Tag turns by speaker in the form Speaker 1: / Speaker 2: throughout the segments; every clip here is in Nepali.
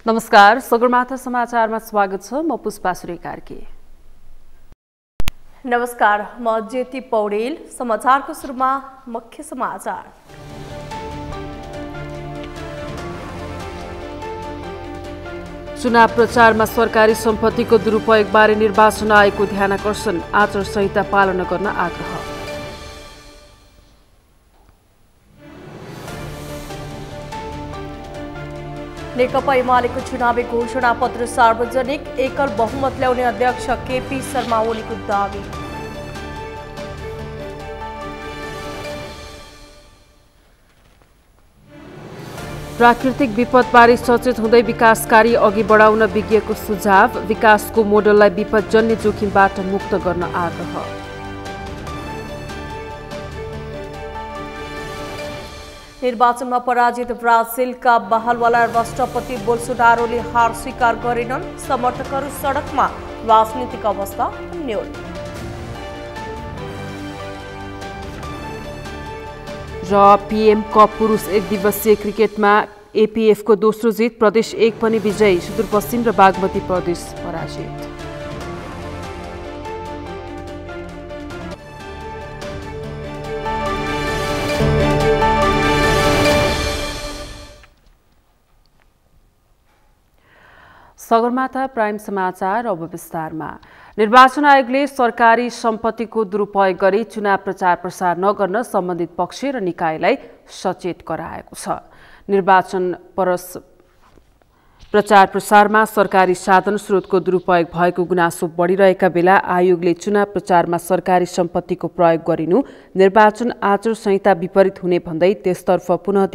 Speaker 1: नमस्कार, सगरमाथा समाचारमा स्वागत छ। म पुष्पा कार्की।
Speaker 2: नमस्कार, म ज्योति पौडेल। समाचारको सुरुमा मुख्य समाचार।
Speaker 1: चुनाव प्रचारमा सरकारी सम्पत्तिको दुरुपयोगबारे निर्वाचन आयोगको ध्यानाकर्षण, आचार संहिता पालना गर्न आग्रह।
Speaker 2: नेकपा एमालेको चुनावी घोषणा पत्र सार्वजनिक, एकल बहुमत ल्याउने अध्यक्ष केपी शर्मा ओलीको दावी।
Speaker 1: प्राकृतिक विपदबारे सचेत हुँदै विकास कार्य अघि बढाउन विज्ञको सुझाव, विकासको मोडललाई विपदजन्य जोखिमबाट मुक्त गर्न आग्रह।
Speaker 2: निर्वाचनमा पराजित ब्राजिलका बहालवाला राष्ट्रपति बोल्सोनारोले हार स्वीकार गरेनन्। समर्थकहरू सडकमा, राजनीतिक अवस्था अन्यल।
Speaker 1: र पीएम कप पुरुष एक दिवसीय क्रिकेटमा एपीएफको दोस्रो जित, प्रदेश 1 पनि विजयी, सुदूरपश्चिम र बागमती प्रदेश पराजित। सगरमाथा प्राइम समाचार अब विस्तारमा। निर्वाचन आयोगले सरकारी सम्पत्तिको दुरुपयोग गरी चुनाव प्रचार प्रसार नगर्न सम्बन्धित पक्ष र निकायलाई सचेत गराएको छ। निर्वाचन प्रचार प्रसारमा सरकारी साधन स्रोतको दुरुपयोग भएको गुनासो बढिरहेका बेला आयोगले चुनाव प्रचारमा सरकारी सम्पत्तिको प्रयोग गरिनु निर्वाचन आचार संहिता विपरीत हुने भन्दै त्यसतर्फ पुनः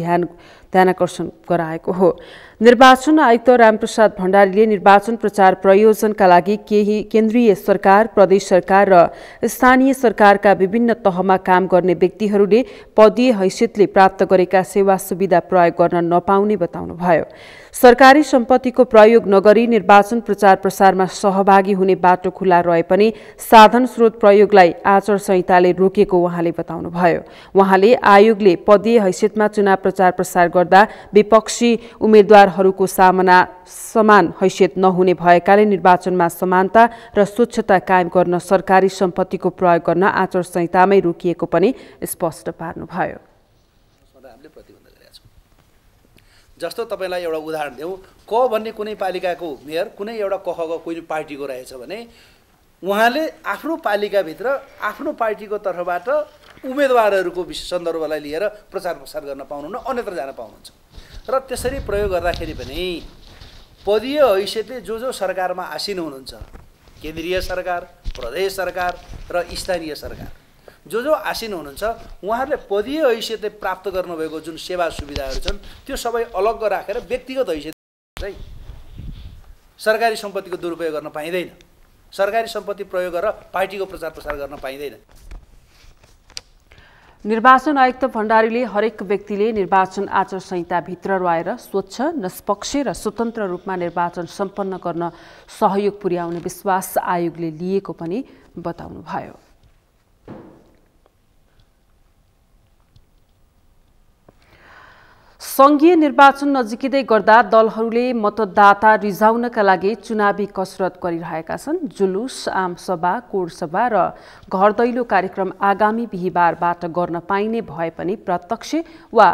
Speaker 1: ध्यानाकर्षण गराएको हो। निर्वाचन आयुक्त रामप्रसाद भण्डारीले निर्वाचन प्रचार प्रयोजनका लागि केही केन्द्रीय सरकार, प्रदेश सरकार र स्थानीय सरकारका विभिन्न तहमा काम गर्ने व्यक्तिहरूले पदीय हैसियतले प्राप्त गरेका सेवा सुविधा प्रयोग गर्न नपाउने बताउनुभयो। सरकारी सम्पत्तिको प्रयोग नगरी निर्वाचन प्रचार प्रसारमा सहभागी हुने बाटो खुला रहे पनि साधन स्रोत प्रयोगलाई आचार संहिताले रोकेको उहाँले बताउनुभयो। उहाँले आयोगले पदीय हैसियतमा चुनाव प्रचार प्रसार गर्दा विपक्षी उम्मेद्वारहरूको समान हैसियत नहुने भएकाले निर्वाचनमा समानता र स्वच्छता कायम गर्न सरकारी सम्पत्तिको प्रयोग गर्न आचार संहितामै रोकिएको पनि स्पष्ट पार्नुभयो।
Speaker 3: जस्तो तपाईलाई एउटा उदाहरण देऊ, क भन्ने कुनै पालिकाको मेयर कुनै एउटा कखको कुनै पार्टीको रहेछ भने उहाँले आफ्नो पालिकाभित्र आफ्नो पार्टीको तर्फबाट उम्मेदवारहरूको सन्दर्भलाई लिएर प्रचार प्रसार गर्न पाउनुहुन्न, अन्यत्र जान पाउनुहुन्छ। र त्यसरी प्रयोग गर्दाखेरि पनि पदीय हैसियतले जो सरकारमा आसीन हुनुहुन्छ, केन्द्रीय सरकार, प्रदेश सरकार र स्थानीय सरकार जो आसीन हुनुहुन्छ, उहाँहरूले पदीय हैसियतले प्राप्त गर्नुभएको जुन सेवा सुविधाहरू छन् त्यो सबै अलग राखेर व्यक्तिगत हैसियत चाहिँ सरकारी सम्पत्तिको दुरुपयोग गर्न पाइँदैन। सरकारी सम्पत्ति प्रयोग गरेर पार्टीको प्रचार प्रसार गर्न पाइँदैन।
Speaker 1: निर्वाचन आयुक्त भण्डारीले हरेक व्यक्तिले निर्वाचन आचार संहिताभित्र रहेर स्वच्छ, निष्पक्ष र स्वतन्त्र रूपमा निर्वाचन सम्पन्न गर्न सहयोग पुर्याउने विश्वास आयोगले लिएको पनि बताउनुभयो। संघीय निर्वाचन नजिकै गर्दा दलहरूले मतदाता रिझाउनका लागि चुनावी कसरत गरिरहेका छन्। जुलुस, आमसभा, कोडसभा र घर दैलो कार्यक्रम आगामी बिहीबारबाट गर्न पाइने भए पनि प्रत्यक्ष वा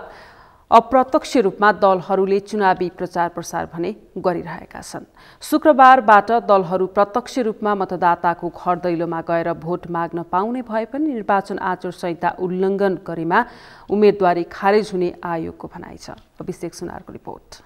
Speaker 1: अप्रत्यक्ष रूपमा दलहरूले चुनावी प्रचार प्रसार भने गरिरहेका छन्। शुक्रबारबाट दलहरू प्रत्यक्ष रूपमा मतदाताको घर दैलोमा गएर भोट माग्न पाउने भए पनि निर्वाचन आचार संहिता उल्लङ्घन गरेमा उम्मेदवारी खारेज हुने आयोगको भनाइ छ। अभिषेक सुनारको रिपोर्ट।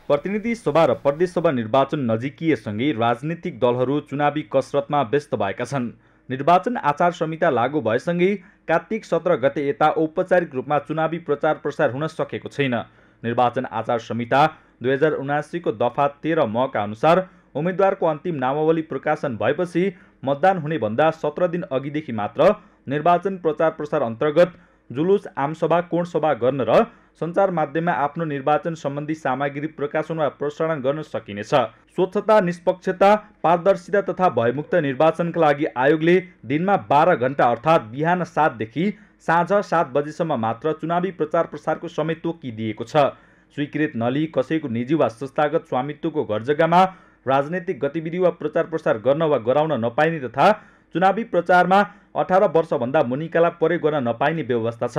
Speaker 4: प्रतिनिधि सभा र प्रदेश सभा निर्वाचन नजिकिएसँगै राजनीतिक दलहरू चुनावी कसरतमा व्यस्त भएका छन्। निर्वाचन आचार संहिता लागू भएसँगै कार्तिक 17 गते यता औपचारिक रूपमा चुनावी प्रचार प्रसार हुन सकेको छैन। निर्वाचन आचार संहिता 2079 को दफा 13 म का अनुसार उम्मेदवारको अन्तिम नामावली प्रकाशन भएपछि मतदान हुने भन्दा 17 दिन अघिदेखि मात्र निर्वाचन प्रचार प्रसार अन्तर्गत जुलुस, आमसभा, कोणसभा गर्न र सञ्चार माध्यममा आफ्नो निर्वाचन सम्बन्धी सामग्री प्रकाशन वा प्रसारण गर्न सकिनेछ। स्वच्छता, निष्पक्षता, पारदर्शिता तथा भयमुक्त निर्वाचनका लागि आयोगले दिनमा 12 घण्टा अर्थात् बिहान 7 देखि साँझ 7 बजेसम्म मात्र चुनावी प्रचार प्रसारको समय तोकिदिएको छ। स्वीकृत नलिई कसैको निजी वा संस्थागत स्वामित्वको घरजग्गामा राजनैतिक गतिविधि वा प्रचार प्रसार गर्न वा गराउन नपाइने तथा चुनावी प्रचारमा 18 वर्षभन्दा मुनिकालाई प्रयोग गर्न नपाइने व्यवस्था छ।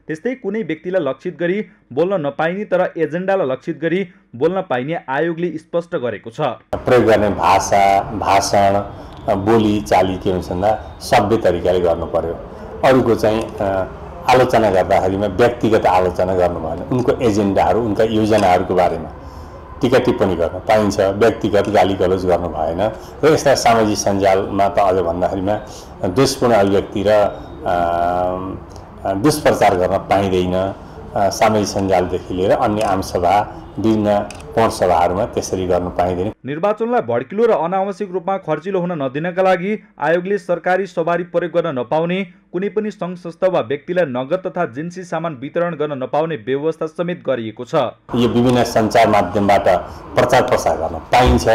Speaker 4: त्यस्तै कुनै व्यक्तिलाई लक्षित गरी बोल्न नपाइने तर एजेन्डालाई लक्षित गरी बोल्न पाइने आयोगले स्पष्ट गरेको छ।
Speaker 5: प्रयोग गर्ने भाषा, भाषण, बोली चाली के हुन्छ भन्दा सभ्य तरिकाले गर्नु पर्यो। अरूको चाहिँ आलोचना गर्दाखेरिमा व्यक्तिगत आलोचना गर्नु भएन। उनको एजेन्डाहरू, उनका योजनाहरूको बारेमा टीका टिप्पणी गर्न पाइन्छ, व्यक्तिगत गाली गलौज गर्नु भएन। र यस्ता सामाजिक सञ्जालमा त अझ भन्दाखेरिमा द्वेषपूर्ण अभिव्यक्ति र दुष्प्रचार गर्न पाइँदैन। सामाजिक सञ्जालदेखि लिएर अन्य आमसभा, विभिन्न कोणसभाहरूमा त्यसरी गर्न पाइँदैन।
Speaker 4: निर्वाचनलाई भड्किलो र अनावश्यक रूपमा खर्चिलो हुन नदिनका लागि आयोगले सरकारी सवारी प्रयोग गर्न नपाउने, कुनै पनि सङ्घ संस्था वा व्यक्तिलाई नगद तथा जिन्सी सामान वितरण गर्न नपाउने व्यवस्था समेत गरिएको छ।
Speaker 5: यो विभिन्न सञ्चार माध्यमबाट प्रचार प्रसार गर्न पाइन्छ,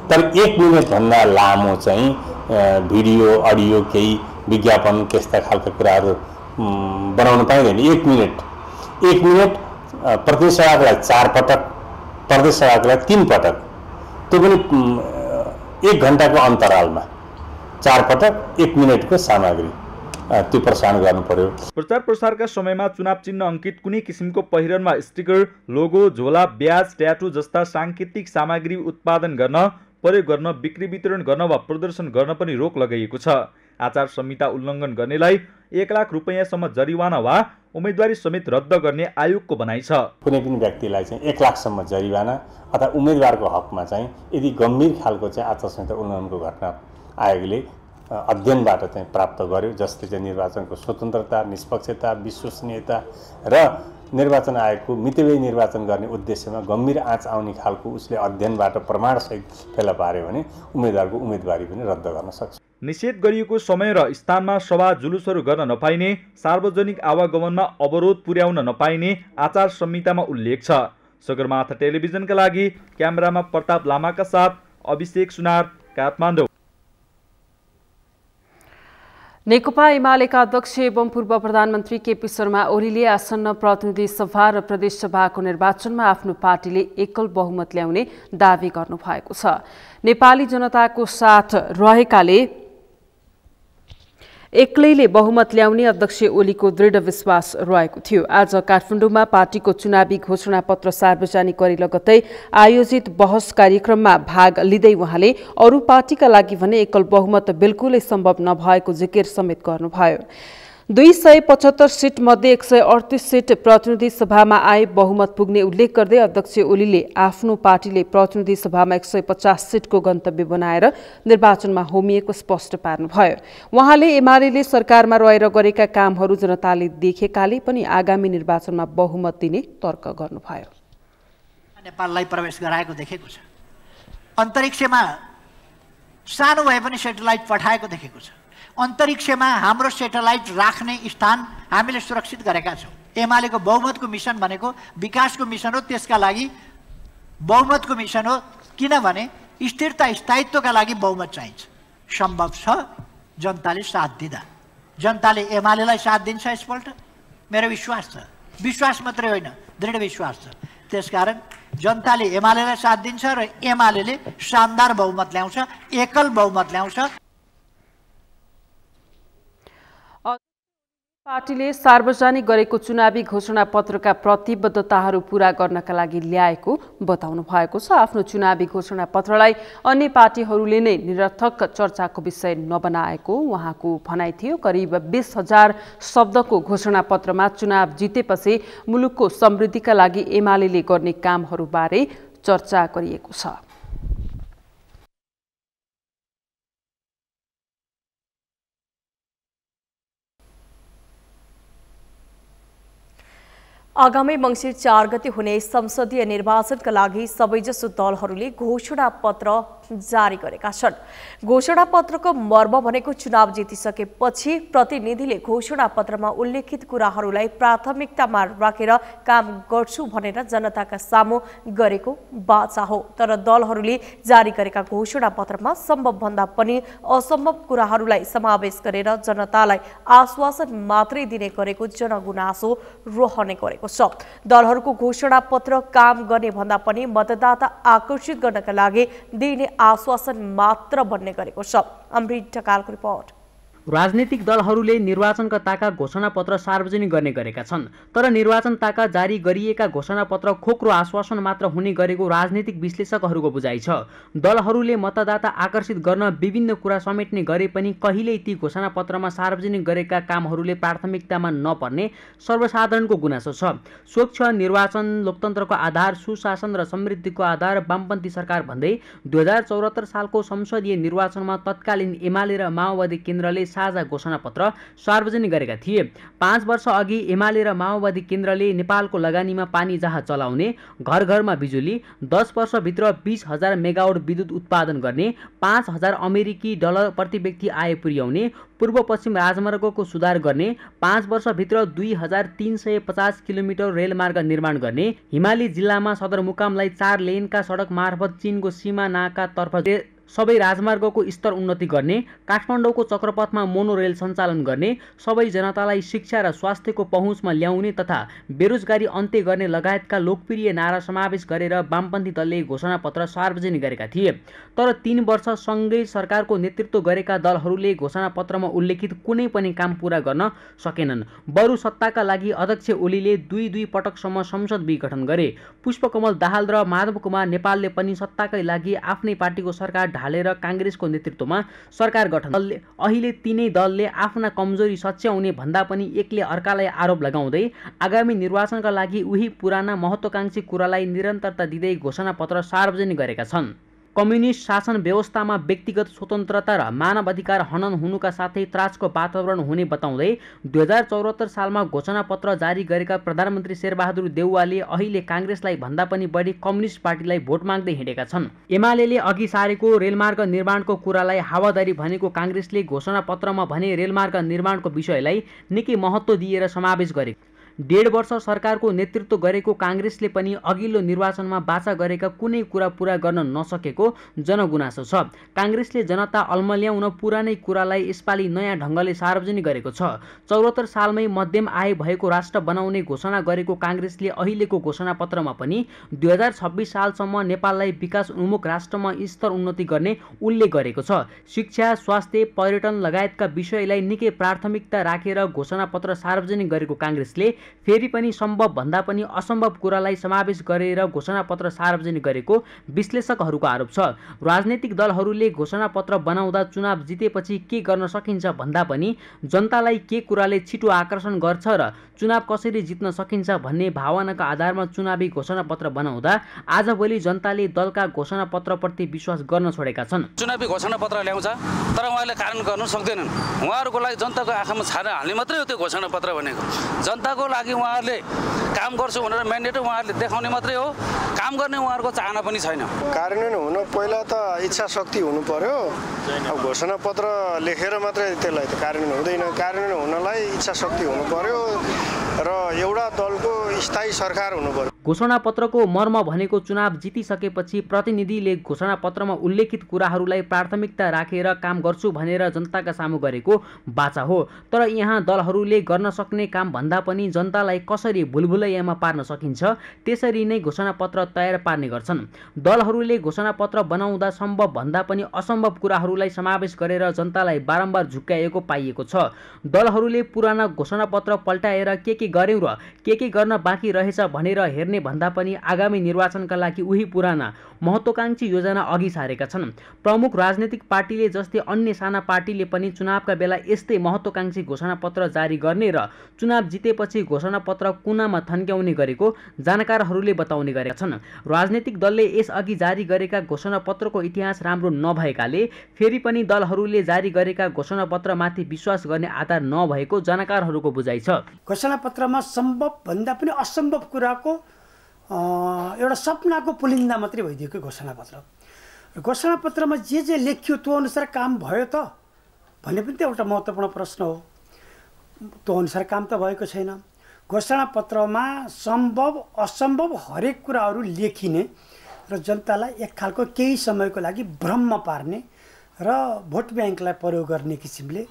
Speaker 5: तर 1 मिनेटभन्दा लामो चाहिँ भिडियो, अडियो, केही विज्ञापन त्यस्ता खालका कुराहरू बनाउन पाइँदैन। 1 मिनेट प्रदेश सभाको लागि 4 पटक, प्रदेश सभाको लागि 3 पटक, त्यो पनि 1 घण्टाको अन्तरालमा 4 पटक 1 मिनेटको सामग्री त्यो प्रसारण गर्नु पर्यो।
Speaker 4: प्रचार प्रसारका समयमा चुनाव चिन्ह अङ्कित कुनै किसिमको पहिरनमा स्टिकर, लोगो, झोला, ब्याज, ट्याटू जस्ता सांकेतिक सामग्री उत्पादन गर्न, प्रयोग गर्न, बिक्री वितरण गर्न वा प्रदर्शन गर्न पनि रोक लगाइएको छ। आचार संहिता उल्लङ्घन गर्नेलाई 1 लाख रुपैयाँसम्म जरिवाना वा उम्मेदवारी समेत रद्द गर्ने आयोगको भनाइ छ।
Speaker 5: कुनै पनि व्यक्तिलाई चाहिँ 1 लाखसम्म जरिवाना अथवा उम्मेदवारको हकमा चाहिँ यदि गम्भीर खालको चाहिँ आचार संहिता उल्लङ्घनको घटना आयोगले अध्ययनबाट चाहिँ प्राप्त गर्यो, जसले चाहिँ निर्वाचनको स्वतन्त्रता, निष्पक्षता, विश्वसनीयता र निर्वाचन आयोगको मितव्ययी निर्वाचन गर्ने उद्देश्यमा गम्भीर आँच आउने खालको उसले अध्ययनबाट प्रमाणसहित फेला पार्यो भने उम्मेदवारको उम्मेदवारी पनि रद्द गर्न सक्छ।
Speaker 4: निषेध गरिएको समय र स्थानमा सभा जुलुसहरू गर्न नपाइने, सार्वजनिक आवागमनमा अवरोध पुर्याउन नपाइने आचार संहितामा उल्लेख छ। सगरमाथा टेलिभिजनका लागि क्यामेरामा प्रताप लामाका साथ अभिषेक सुनार, काठमाडौँ।
Speaker 1: नेकपा एमालेका अध्यक्ष एवं पूर्व प्रधानमन्त्री केपी शर्मा ओलीले आसन्न प्रतिनिधि सभा र प्रदेश सभाको निर्वाचनमा आफ्नो पार्टीले एकल बहुमत ल्याउने दावी गर्नुभएको छ। नेपाली जनताको साथ रहेकाले एक्लैले बहुमत ल्याउने अध्यक्ष ओलीको दृढ विश्वास रहेको थियो। आज काठमाडौँमा पार्टीको चुनावी घोषणापत्र सार्वजनिक गरे लगत्तै आयोजित बहस कार्यक्रममा भाग लिँदै उहाँले अरू पार्टीका लागि भने एकल बहुमत बिल्कुलै सम्भव नभएको जिकिर समेत गर्नुभयो। 275 सिट मध्ये 138 सिट प्रतिनिधि सभामा आए बहुमत पुग्ने उल्लेख गर्दै अध्यक्ष ओलीले आफ्नो पार्टीले प्रतिनिधि सभामा 150 सिटको गन्तव्य बनाएर निर्वाचनमा होमिएको स्पष्ट पार्नुभयो। उहाँले एमाले सरकारमा रहेर गरेका कामहरू जनताले देखेकाले पनि आगामी निर्वाचनमा बहुमत दिने तर्क गर्नुभयो।
Speaker 6: नेपाललाई प्रवेश गराएको देखेको छ, अन्तरिक्षमा सानो भए पनि सेटेलाइट पठाएको देखेको छ, अन्तरिक्षमा हाम्रो सेटेलाइट राख्ने स्थान हामीले सुरक्षित गरेका छौँ। एमालेको बहुमतको मिसन भनेको विकासको मिसन हो, त्यसका लागि बहुमतको मिसन हो। किनभने स्थिरता स्थायित्वका लागि बहुमत चाहिन्छ। सम्भव छ जनताले साथ दिँदा। जनताले एमालेलाई साथ दिन्छ यसपल्ट, मेरो विश्वास छ। विश्वास मात्रै होइन, दृढ विश्वास छ। त्यसकारण जनताले एमालेलाई साथ दिन्छ र एमाले शानदार बहुमत ल्याउँछ, एकल बहुमत ल्याउँछ।
Speaker 1: पार्टीले सार्वजनिक गरेको चुनावी घोषणापत्रका प्रतिबद्धताहरू पूरा गर्नका लागि ल्याएको बताउनु भएको छ। आफ्नो चुनावी घोषणापत्रलाई अन्य पार्टीहरूले नै निरर्थक चर्चाको विषय नबनाएको उहाँको भनाइ थियो। करिब 20,000 शब्दको घोषणापत्रमा चुनाव जितेपछि मुलुकको समृद्धिका लागि एमाले गर्ने कामहरूबारे चर्चा गरिएको छ।
Speaker 2: आगामी मंसिर 4 गते हुने संसदीय निर्वाचनका लागि सबैजसो दलहरूले घोषणा पत्र जारी गरेका छन्। घोषणापत्रको मर्म भनेको चुनाव जितिसकेपछि प्रतिनिधिले घोषणापत्रमा उल्लेखित कुराहरूलाई प्राथमिकतामा राखेर काम गर्छु भनेर जनताका सामु गरेको बाचा हो। तर दलहरूले जारी गरेका घोषणापत्रमा सम्भव भन्दा पनि असम्भव कुराहरूलाई समावेश गरेर जनतालाई आश्वासन मात्रै दिने गरेको जनगुनासो रहने गरेको छ। दलहरूको घोषणापत्र काम गर्ने भन्दा पनि मतदाता आकर्षित गर्नका लागि दिने आश्वासन मात्र बन्ने गरेको छ। अमृत ढकालको रिपोर्ट।
Speaker 7: राजनीतिक दलहरूले निर्वाचनका ताका घोषणापत्र सार्वजनिक गर्ने गरेका छन्, तर निर्वाचन ताका जारी गरिएका घोषणापत्र खोक्रो आश्वासन मात्र हुने गरेको राजनीतिक विश्लेषकहरूको बुझाइ छ। दलहरूले मतदाता आकर्षित गर्न विभिन्न कुरा समेट्ने गरे पनि कहिल्यै ती घोषणापत्रमा सार्वजनिक गरेका कामहरूले प्राथमिकतामा नपर्ने सर्वसाधारणको गुनासो छ। स्वच्छ निर्वाचन लोकतन्त्रको आधार, सुशासन र समृद्धिको आधार वामपन्थी सरकार भन्दै 2074 सालको संसदीय निर्वाचनमा तत्कालीन एमाले र माओवादी केन्द्रले साझा घोषणापत्र सार्वजनिक गरेका थिए। 5 वर्ष अघि एमाले र माओवादी केन्द्रले नेपालको लगानीमा पानी जहाज चलाउने, घर घरमा बिजुली, 10 वर्षभित्र 20,000 मेगावाट विद्युत उत्पादन गर्ने, 5,000 अमेरिकी डलर प्रति व्यक्ति आय पुर्याउने, पूर्व पश्चिम राजमार्गको सुधार गर्ने, 5 वर्षभित्र 2350 किलोमिटर रेलमार्ग निर्माण गर्ने, हिमाली जिल्लामा सदरमुकामलाई 4 लेनका सडक मार्फत चीनको सीमा नाकातर्फ सबै राजमार्गको स्तर उन्नति गर्ने, काठमाडौँको चक्रपथमा मोनोरेल सञ्चालन गर्ने, सबै जनतालाई शिक्षा र स्वास्थ्यको पहुँचमा ल्याउने तथा बेरोजगारी अन्त्य गर्ने लगायतका लोकप्रिय नारा समावेश गरेर वामपन्थी दलले घोषणापत्र सार्वजनिक गरेका थिए। तर 3 वर्षसँगै सरकारको नेतृत्व गरेका दलहरूले घोषणापत्रमा उल्लेखित कुनै पनि काम पूरा गर्न सकेनन्। बरु सत्ताका लागि अध्यक्ष ओलीले 2 पटकसम्म संसद विघटन गरे। पुष्पकमल दाहाल र माधव कुमार नेपालले पनि सत्ताकै लागि आफ्नै पार्टीको सरकार ढालेर काङ्ग्रेसको नेतृत्वमा सरकार गठन। अहिले तीनै दलले आफ्ना कमजोरी सच्याउने भन्दा पनि एकले अर्कालाई आरोप लगाउँदै आगामी निर्वाचनका लागि उही पुराना महत्त्वकांक्षी कुरालाई निरन्तरता दिँदै घोषणापत्र सार्वजनिक गरेका छन्। कम्युनिस्ट शासन व्यवस्थामा व्यक्तिगत स्वतन्त्रता र मानव अधिकार हनन हुनुका साथै त्रासको वातावरण हुने बताउँदै 2074 सालमा घोषणापत्र जारी गरेका प्रधानमन्त्री शेरबहादुर देउवाले अहिले काङ्ग्रेसलाई भन्दा पनि बढी कम्युनिस्ट पार्टीलाई भोट माग्दै हिँडेका छन्। एमालेले अघि सारेको रेलमार्ग निर्माणको कुरालाई हावादारी भनेको काङ्ग्रेसले घोषणापत्रमा भने रेलमार्ग निर्माणको विषयलाई निकै महत्त्व दिएर समावेश गरे। 1.5 वर्ष सरकारको नेतृत्व गरेको काङ्ग्रेसले पनि अघिल्लो निर्वाचनमा बाचा गरेका कुनै कुरा पूरा गर्न नसकेको जनगुनासो छ। काङ्ग्रेसले जनता अल्मल्याउन पुरानै कुरालाई यसपालि नयाँ ढङ्गले सार्वजनिक गरेको छ। 74 सालमै मध्यम आय भएको राष्ट्र बनाउने घोषणा गरेको काङ्ग्रेसले अहिलेको घोषणापत्रमा पनि 2026 सालसम्म नेपाललाई विकास उन्मुख राष्ट्रमा स्तर उन्नति गर्ने उल्लेख गरेको छ। शिक्षा, स्वास्थ्य, पर्यटन लगायतका विषयलाई निकै प्राथमिकता राखेर घोषणापत्र सार्वजनिक गरेको काङ्ग्रेसले फेरि पनि सम्भव भन्दा पनि असम्भव कुरालाई समावेश गरेर घोषणापत्र सार्वजनिक गरेको विश्लेषकहरूको आरोप छ। राजनीतिक दलहरूले घोषणापत्र बनाउँदा चुनाव जितेपछि के गर्न सकिन्छ भन्दा पनि जनतालाई के कुराले छिटो आकर्षण गर्छ र चुनाव कसरी जित्न सकिन्छ भन्ने भावनाका आधारमा चुनावी घोषणापत्र बनाउँदा आजभोलि जनताले दलका घोषणापत्रप्रति विश्वास गर्न छोडेका छन्।
Speaker 8: चुनावी घोषणापत्र ल्याउँछ तर उहाँले कार्यान्वयन गर्न सक्दैनन्। उहाँहरूको लागि जनताको आँखामा छाना हाल्ने मात्रै हो त्यो घोषणापत्र भनेको। जनताको लागि उहाँहरूले काम गर्छु भनेर म्यान्डेट उहाँहरूले देखाउने मात्रै हो, काम गर्ने उहाँहरूको चाहना पनि छैन।
Speaker 9: कार्यान्वयन हुन पहिला त इच्छा शक्ति हुनु पर्यो। अब घोषणापत्र लेखेर मात्रै त्यसलाई त कार्यान्वयन हुँदैन। कार्यान्वयन हुनलाई इच्छा शक्ति हुनु पर्यो र एउटा दलको स्थायी सरकार हुनु पर्यो।
Speaker 7: घोषणापत्रको मर्म भनेको चुनाव जितिसकेपछि प्रतिनिधिले घोषणापत्रमा उल्लेखित कुराहरूलाई प्राथमिकता राखेर काम गर्छु भनेर जनताका सामु गरेको बाचा हो। तर यहाँ दलहरूले गर्न सक्ने काम भन्दा पनि जनतालाई कसरी भुलभुलैयामा पार्न सकिन्छ त्यसरी नै घोषणापत्र तयार पार्ने गर्छन्। दलहरूले घोषणापत्र बनाउँदा सम्भव भन्दा पनि असम्भव कुराहरूलाई समावेश गरेर जनतालाई बारम्बार झुक्क्याएको पाइएको छ। दलहरूले पुराना घोषणापत्र पल्टाएर के गर्यौं र के गर्न बाँकी रहेछ भनेर हेर्ने भन्दा पनि आगामी निर्वाचनका लागि उही पुराना महत्त्वकांक्षी योजना अघि सारेका छन्। प्रमुख राजनीतिक पार्टीले जस्तै अन्य साना पार्टीले पनि चुनावका बेला यस्तै महत्त्वकांक्षी घोषणापत्र जारी गर्ने र चुनाव जितेपछि घोषणापत्र कुनामा थन्क्याउने गरेको जानकारहरूले बताउने गरेका छन्। राजनीतिक दलले यसअघि जारी गरेका घोषणापत्रको इतिहास राम्रो नभएकाले फेरि पनि दलहरूले जारी गरेका घोषणापत्रमाथि विश्वास गर्ने आधार नभएको जानकारहरूको बुझाइ छ।
Speaker 10: घोषणापत्रमा सम्भव भन्दा पनि असम्भव कुराको एउटा सपनाको पुलिन्दा मात्रै भइदिएको घोषणापत्र घोषणापत्रमा जे लेखियो त्यो अनुसार काम भयो त भन्ने पनि त एउटा महत्त्वपूर्ण प्रश्न हो। त्यो अनुसार काम त भएको छैन। घोषणापत्रमा सम्भव असम्भव हरेक कुराहरू लेखिने र जनतालाई एक खालको केही समयको लागि भ्रममा पार्ने र भोट ब्याङ्कलाई प्रयोग गर्ने किसिमले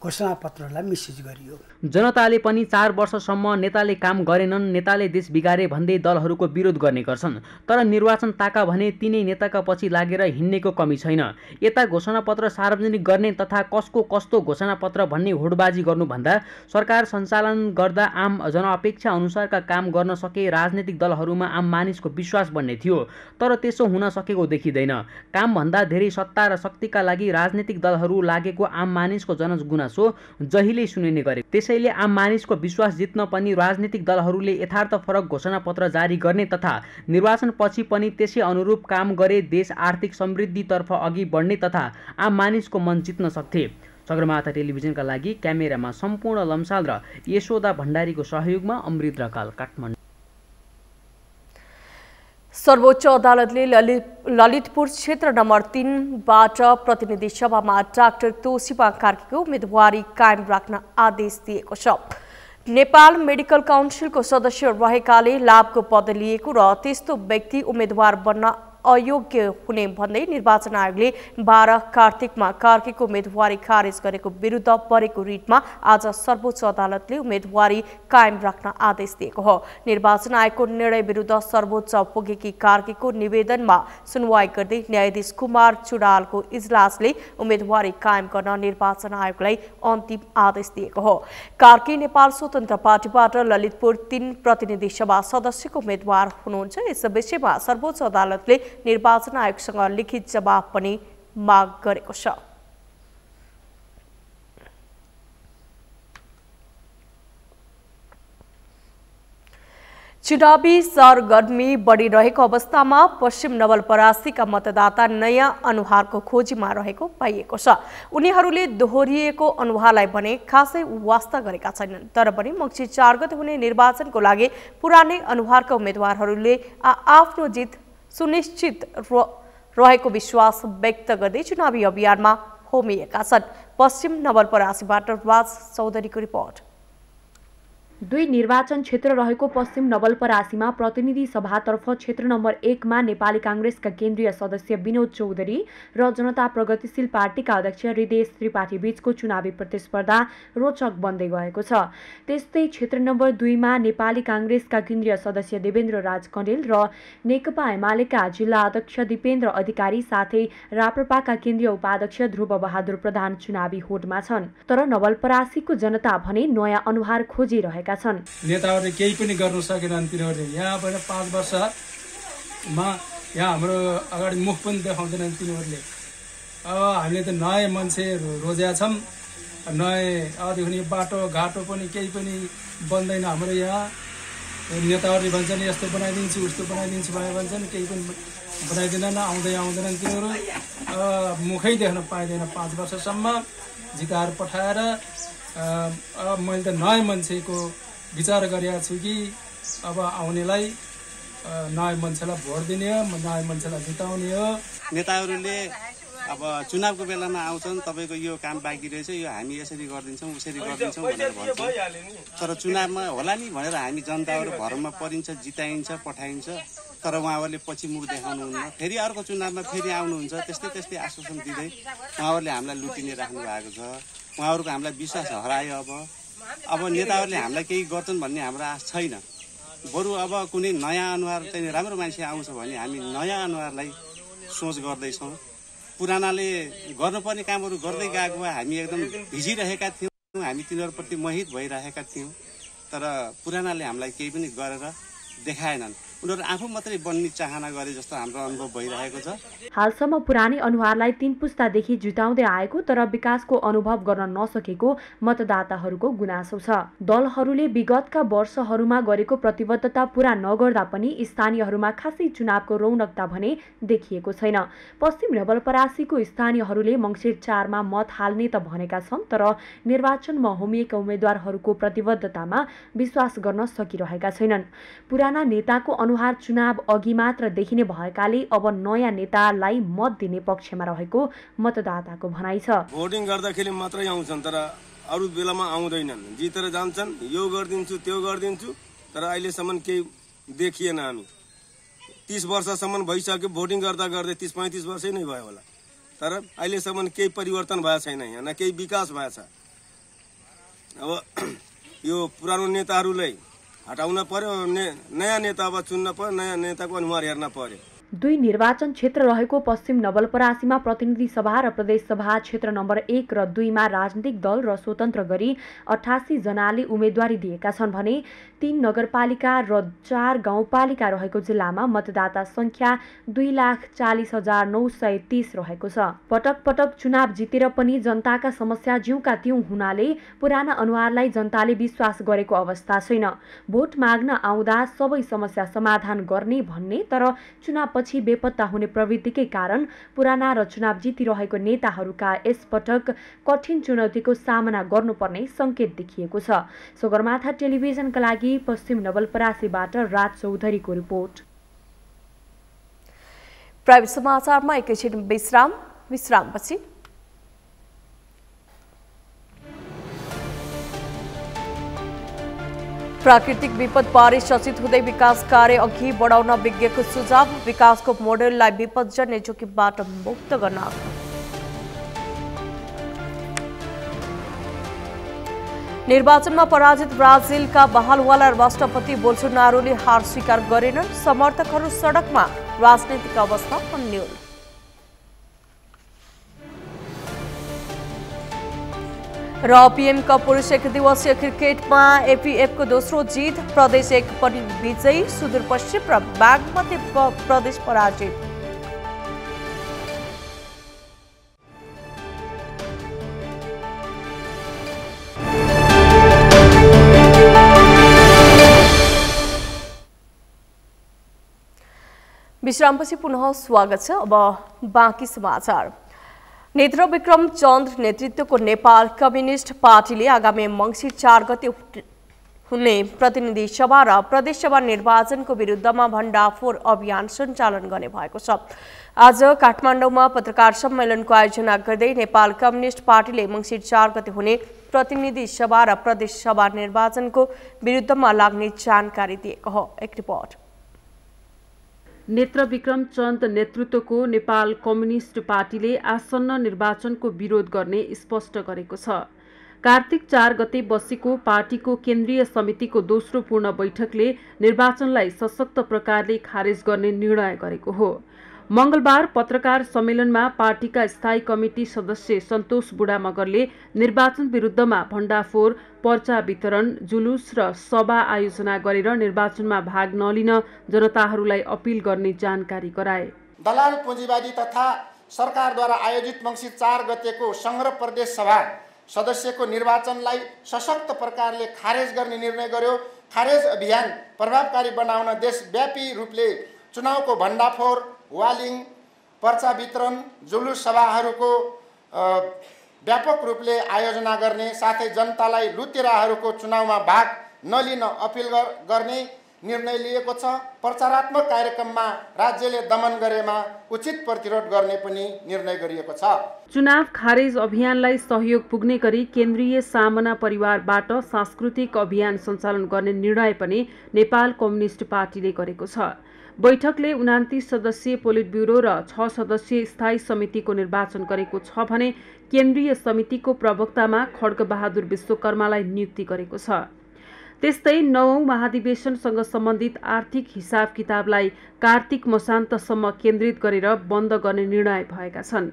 Speaker 10: घोषणापत्रलाई मिसयुज गरियो।
Speaker 7: जनताले पनि 4 वर्षसम्म नेताले काम गरेनन्, नेताले देश बिगारे भन्दै दलहरूको विरोध गर्ने गर्छन्। तर निर्वाचन ताका भने तिनै नेताका पछि लागेर हिँड्नेको कमी छैन। यता घोषणापत्र सार्वजनिक गर्ने तथा कसको कस्तो घोषणापत्र भन्ने होडबाजी गर्नुभन्दा सरकार सञ्चालन गर्दा आम जनअपेक्षा अनुसारका काम गर्न सके राजनीतिक दलहरूमा आम मानिसको विश्वास बन्ने थियो। तर त्यसो हुन सकेको देखिँदैन। कामभन्दा धेरै सत्ता र शक्तिका लागि राजनीतिक दलहरू लागेको आम मानिसको जनगुनासो जहिले सुनिने गरे। त्यसैले आम मानिसको विश्वास जित्न पनि राजनीतिक दलहरूले यथार्थ फरक घोषणापत्र जारी गर्ने तथा निर्वाचन पछि पनि त्यसै अनुरूप काम गरे देश आर्थिक समृद्धितर्फ अघि बढ्ने तथा आम मानिसको मन जित्न सक्थे। सगरमाथा टेलिभिजनका लागि क्यामेरामा सम्पूर्ण लम्साल र यशोदा भण्डारीको सहयोगमा अमृत रकाल, काठमाडौँ।
Speaker 2: सर्वोच्च अदालतले ललितपुर क्षेत्र नम्बर 3बाट प्रतिनिधि सभामा डाक्टर तोसीबा कार्कीको उम्मेदवारी कायम राख्न आदेश दिएको छ। नेपाल मेडिकल काउन्सिलको सदस्य रहेकाले लाभको पद लिएको र त्यस्तो व्यक्ति उम्मेदवार बन्न अयोग्य हुने भन्दै निर्वाचन आयोगले 12 कार्तिकमा कार्कीको उम्मेदवारी खारेज गरेको विरुद्ध परेको रिटमा आज सर्वोच्च अदालतले उम्मेदवारी कायम राख्न आदेश दिएको हो। निर्वाचन आयोगको निर्णय विरुद्ध सर्वोच्च पुगेकी कार्कीको निवेदनमा सुनवाई गर्दै न्यायाधीश कुमार चुडालको इजलासले उम्मेदवारी कायम गर्न निर्वाचन आयोगलाई अन्तिम आदेश दिएको हो। कार्की नेपाल स्वतन्त्र पार्टीबाट ललितपुर 3 प्रतिनिधि सभा सदस्यको उम्मेदवार हुनुहुन्छ। यस विषयमा सर्वोच्च अदालतले निर्वाचन आयोगसँग लिखित जवाब पनि माग गरेको छ। चुनावी सरगर्मी बढिरहेको अवस्थामा पश्चिम नवलपरासीका मतदाता नयाँ अनुहारको खोजीमा रहेको पाइएको छ। उनीहरूले दोहोरिएको अनुहारलाई भने खासै वास्ता गरेका छैनन्। तर पनि मङ्सिर 4 गते हुने निर्वाचनको लागि पुरानै अनुहारका उम्मेदवारहरूले आफ्नो जित सुनिश्चित रहेको विश्वास व्यक्त गर्दै चुनावी अभियानमा होमिएका छन्। पश्चिम नवलपरासीबाट राज चौधरीको रिपोर्ट।
Speaker 11: 2 निर्वाचन क्षेत्र रहेको पश्चिम नवलपरासीमा प्रतिनिधि सभातर्फ क्षेत्र नम्बर 1 मा नेपाली कांग्रेसका केन्द्रीय सदस्य विनोद चौधरी र जनता प्रगतिशील पार्टीका अध्यक्ष हृदय त्रिपाठी बीचको चुनावी प्रतिस्पर्धा रोचक बन्दै गएको छ। त्यस्तै क्षेत्र नम्बर 2 मा नेपाली कांग्रेसका केन्द्रीय सदस्य देवेन्द्र राज कण्डेल र नेकपा एमालेका जिल्ला अध्यक्ष दीपेन्द्र अधिकारी साथै राप्रपाका केन्द्रीय उपाध्यक्ष ध्रुव बहादुर प्रधान चुनावी होडमा छन्। तर नवलपरासीको जनता भने नयाँ अनुहार खोजिरहेका छन्।
Speaker 12: नेताहरूले केही पनि गर्न सकेनन्। तिनीहरूले यहाँ पनि 5 वर्षमा यहाँ हाम्रो अगाडि मुख पनि देखाउँदैनन् तिनीहरूले। अब हामीले त नयाँ मान्छे रोजेका छौँ। नयाँ अबदेखि बाटो घाटो पनि केही पनि बन्दैन हाम्रो यहाँ। नेताहरूले भन्छन् यस्तो बनाइदिन्छु उस्तो बनाइदिन्छु भन्छन्, केही पनि बनाइदिँदैन। आउँदैनन् तिनीहरू। मुखै देख्न पाइँदैन। 5 वर्षसम्म जिताएर पठाएर मैले त नयाँ मान्छेको विचार गरेका छु कि अब आउनेलाई नयाँ मान्छेलाई भोट दिने हो, नयाँ मान्छेलाई जिताउने हो।
Speaker 13: नेताहरूले अब चुनावको बेलामा आउँछन्, तपाईँको यो काम बाँकी रहेछ, यो हामी यसरी गरिदिन्छौँ उसरी गरिदिन्छौँ भनेर भन्छौँ। तर चुनावमा होला नि भनेर हामी जनताहरू भरमा परिन्छ, जिताइन्छ, पठाइन्छ। तर उहाँहरूले पछि मुख देखाउनुहुन्न। फेरि अर्को चुनावमा फेरि आउनुहुन्छ, त्यस्तै आश्वासन दिँदै उहाँहरूले हामीलाई लुटिने राख्नु भएको छ। उहाँहरूको हामीलाई विश्वास हरायो। अब नेताहरूले हामीलाई केही गर्छन् भन्ने हाम्रो आश छैन। बरु अब कुनै नयाँ अनुहार चाहिँ राम्रो मान्छे आउँछ भने हामी नयाँ अनुहारलाई सोच गर्दैछौँ। पुरानाले गर्नुपर्ने कामहरू गर्दै गएको भए हामी एकदम भिजिरहेका थियौँ। हामी तिनीहरूप्रति मोहित भइरहेका थियौँ। तर पुरानाले हामीलाई केही पनि गरेर देखाएनन्। उनीहरू आफू मात्रै बन्ने चाहना गरे जस्तो हाम्रो अनुभव भइरहेको छ।
Speaker 11: हालसम्म पुरानै अनुहारलाई 3 पुस्तादेखि जुटाउँदै आएको तर विकासको अनुभव गर्न नसकेको मतदाताहरूको गुनासो छ। दलहरूले विगतका वर्षहरूमा गरेको प्रतिबद्धता पूरा नगर्दा पनि स्थानीयहरूमा खासै चुनावको रौनकता भने देखिएको छैन। पश्चिम नवलपरासीको स्थानीयहरूले मङ्सिर 4 मा मत हाल्ने त भनेका छन्, तर निर्वाचनमा होमिएका उम्मेद्वारहरूको प्रतिबद्धतामा विश्वास गर्न सकिरहेका छैनन्। पुराना नेताको अनुहार चुनाव अघि मात्र देखिने भएकाले अब नयाँ नेतालाई मत दिने पक्षमा रहेको मतदाताको भनाइ छ।
Speaker 14: भोटिङ गर्दाखेरि मात्रै आउँछन् तर अरू बेलामा आउँदैनन्। जितेर जान्छन्, यो गरिदिन्छु त्यो गरिदिन्छु, तर अहिलेसम्म केही देखिएन। हामी 30 वर्षसम्म भइसक्यो भोटिङ गर्दा गर्दै 30-35 वर्षै नै भयो होला, तर अहिलेसम्म केही परिवर्तन भएको छैन, यहाँ न केही विकास भएको छ। अब यो पुरानो नेताहरूलाई हटाउन पर्यो, नयाँ नेता अब चुन्न पर्यो, नयाँ नेताको अनुहार हेर्न पर्यो।
Speaker 11: 2 निर्वाचन क्षेत्र रहेको पश्चिम नवलपरासीमा प्रतिनिधि सभा र प्रदेश सभा क्षेत्र नम्बर 1 र 2 मा राजनीतिक दल र स्वतन्त्र गरी 88 जनाले उम्मेदवारी दिएका छन् भने 3 नगरपालिका र 4 गाउँपालिका रहेको जिल्लामा मतदाता संख्या 2,40,930 रहेको छ। पटक पटक चुनाव जितेर पनि जनताका समस्या ज्यूका त्यौं हुनाले पुराना अनुहारलाई जनताले विश्वास गरेको अवस्था छैन। भोट माग्न आउँदा सबै समस्या समाधान गर्ने भन्ने, तर चुनाव पछि बेपत्ता हुने प्रवृत्तिकै कारण पुराना र चुनाव जितिरहेको नेताहरूका यसपटक कठिन चुनौतीको सामना गर्नुपर्ने संकेत देखिएको छ। सगरमाथा टेलिभिजनका लागि पश्चिम नवलपरासीबाट राज चौधरीको रिपोर्ट।
Speaker 2: प्राइभेट समाचारमा एकैछिन विश्रामपछि प्राकृतिक विपदबारे सचेत हुँदै विकास कार्य अघि बढाउन विज्ञको सुझाव। विकासको मोडेललाई विपदजन्य जोखिमबाट मुक्त गर्न। निर्वाचनमा पराजित ब्राजिलका बहालवाला राष्ट्रपति बोल्सोनारोले हार स्वीकार गरेनन्। समर्थकहरू सडकमा, राजनीतिक अवस्था अन्यल। र पीएम कप पुरुष 1 दिवसीय क्रिकेटमा एपीएफको दोस्रो जित। प्रदेश 1 पनि विजयी, सुदूरपश्चिम र बागमती प्रदेश पराजित। विश्रामपछि पुनः स्वागत छ। अब बाँकी समाचार। नेत्र विक्रम चन्द नेतृत्वको नेपाल कम्युनिस्ट पार्टीले आगामी मङ्सिर 4 गते हुने प्रतिनिधि सभा र प्रदेश सभा निर्वाचनको विरुद्धमा भण्डाफोर अभियान सञ्चालन गर्ने भएको छ। आज काठमाडौँमा पत्रकार सम्मेलनको आयोजना गर्दै नेपाल कम्युनिस्ट पार्टीले मङ्सिर 4 गते हुने प्रतिनिधि सभा र प्रदेश सभा निर्वाचनको विरुद्धमा लाग्ने जानकारी दिएको हो। एक रिपोर्ट।
Speaker 1: नेत्र विक्रम चन्द नेतृत्वको नेपाल कम्युनिस्ट पार्टीले आसन्न निर्वाचनको विरोध गर्ने स्पष्ट गरेको छ। कार्तिक 4 गते बसेको पार्टीको केन्द्रीय समितिको दोस्रो पूर्ण बैठकले निर्वाचनलाई सशक्त प्रकारले खारेज गर्ने निर्णय गरेको हो। मंगलबार पत्रकार सम्मेलनमा पार्टीका स्थायी कमिटी सदस्य सन्तोष बुढामगरले निर्वाचन विरुद्धमा भण्डाफोर, पर्चा वितरण, जुलुस र सभा आयोजना गरेर निर्वाचनमा भाग नलिन जनताहरूलाई अपील गर्ने जानकारी गराए।
Speaker 15: दलाल पुँजीवादी तथा सरकारद्वारा आयोजित मङ्सिर 4 गतेको संघ प्रदेश सभा सदस्यको निर्वाचनलाई सशक्त प्रकारले खारेज गर्ने निर्णय गर्यो। खारेज अभियान प्रभावकारी बनाउन देशव्यापी रूपले चुनावको भण्डाफोर, वालिङ, पर्चा वितरण, जुलुस सभाहरूको व्यापक रूपले आयोजना गर्ने साथै जनतालाई लुतेराहरूको चुनावमा भाग नलिन अपिल गर्ने निर्णय लिएको छ। प्रचारात्मक कार्यक्रममा राज्यले दमन गरेमा उचित प्रतिरोध गर्ने पनि निर्णय गरिएको छ।
Speaker 1: चुनाव खारेज अभियानलाई सहयोग पुग्ने गरी केन्द्रीय सामना परिवारबाट सांस्कृतिक अभियान सञ्चालन गर्ने निर्णय पनि नेपाल कम्युनिस्ट पार्टीले गरेको छ। बैठकले 29 सदस्यीय पोलिट ब्युरो र 6 सदस्यीय स्थायी समितिको निर्वाचन गरेको छ भने केन्द्रीय समितिको प्रवक्तामा खड्गबहादुर विश्वकर्मालाई नियुक्ति गरेको छ। त्यस्तै 9औं महाधिवेशनसँग सम्बन्धित आर्थिक हिसाब किताबलाई कार्तिक मसान्तसम्म केन्द्रित गरेर बन्द गर्ने निर्णय भएका छन्।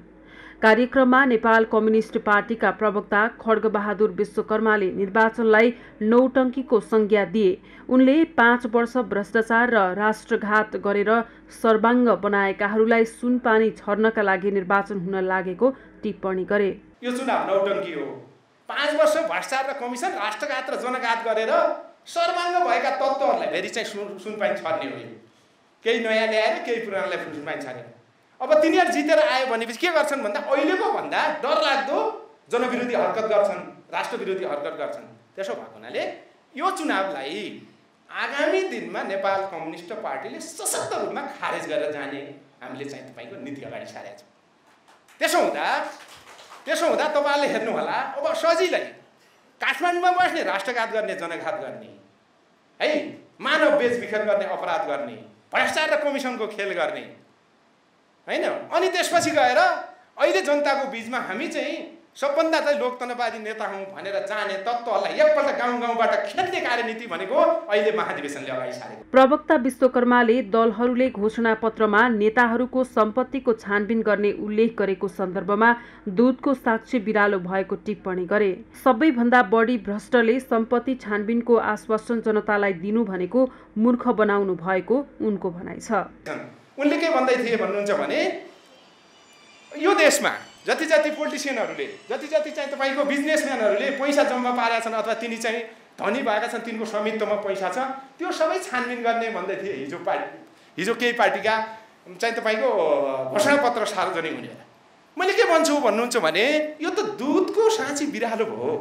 Speaker 1: कार्यक्रममा नेपाल कम्युनिस्ट पार्टीका प्रवक्ता खड्गबहादुर विश्वकर्माले निर्वाचनलाई नौटङ्कीको संज्ञा दिए। उनले 5 वर्ष भ्रष्टाचार र राष्ट्रघात गरेर सर्वाङ्ग बनाएकाहरूलाई सुनपानी छर्नका लागि निर्वाचन हुन लागेको टिप्पणी गरे।
Speaker 16: यो चुनाव नौटङ्की हो। 5 वर्ष भ्रष्टाचार र कमिसन, राष्ट्रघात र जनघात गरेर सर्वाङ्ग भएका तत्त्वहरूलाई फेरि चाहिँ सुनपानी छर्ने हो। केही नयाँ ल्याएर केही पुरानोलाई सुनपानी छर्ने। अब तिनीहरू जितेर आयो भनेपछि के गर्छन् भन्दा अहिलेको भन्दा डरलाग्दो जनविरोधी हरकत गर्छन्, राष्ट्रविरोधी हरकत गर्छन्। त्यसो भएको हुनाले यो चुनावलाई आगामी दिनमा नेपाल कम्युनिस्ट पार्टीले सशक्त रूपमा खारेज गरेर जाने हामीले चाहिँ तपाईँको नीति अगाडि सारेका छौँ। त्यसो हुँदा तपाईँहरूले हेर्नुहोला, अब सजिलै काठमाडौँमा बस्ने राष्ट्रघात गर्ने, जनघात गर्ने, है मानव बेचबिखन गर्ने, अपराध गर्ने, भ्रष्टाचार र कमिसनको खेल गर्ने, होइन। अनि त्यसपछि गएर अहिले जनताको बिचमा हामी चाहिँ सबभन्दा चाहिँ लोकतन्त्रवादी नेता हौँ भनेर जाने तत्त्वहरूलाई एकपल्ट गाउँ गाउँबाट खेल्ने कार्यनीति भनेको अहिले महाधिवेशनले अगाडि सारेको।
Speaker 1: प्रवक्ता विश्वकर्माले दलहरूले घोषणापत्रमा नेताहरूको सम्पत्तिको छानबिन गर्ने उल्लेख गरेको सन्दर्भमा दूधको साक्षी बिरालो भएको टिप्पणी गरे। सबैभन्दा बढी भ्रष्टले सम्पत्ति छानबिनको आश्वासन जनतालाई दिनु भनेको मूर्ख बनाउनु भएको उनको भनाइ छ।
Speaker 16: उनले के भन्दै थिए भन्नुहुन्छ भने यो देशमा जति जति पोलिटिसियनहरूले, जति जति चाहिँ तपाईँको बिजनेसम्यानहरूले पैसा जम्मा पारेका छन् अथवा तिनी चाहिँ धनी भएका छन्, तिनको स्वामित्वमा पैसा छ, त्यो सबै छानबिन गर्ने भन्दै थिए हिजो केही पार्टीका चाहिँ तपाईँको घोषणापत्र सार्वजनिक हुने बेला। मैले के भन्छु भन्नुहुन्छ भने यो त दुधको साँची बिरालो भयो,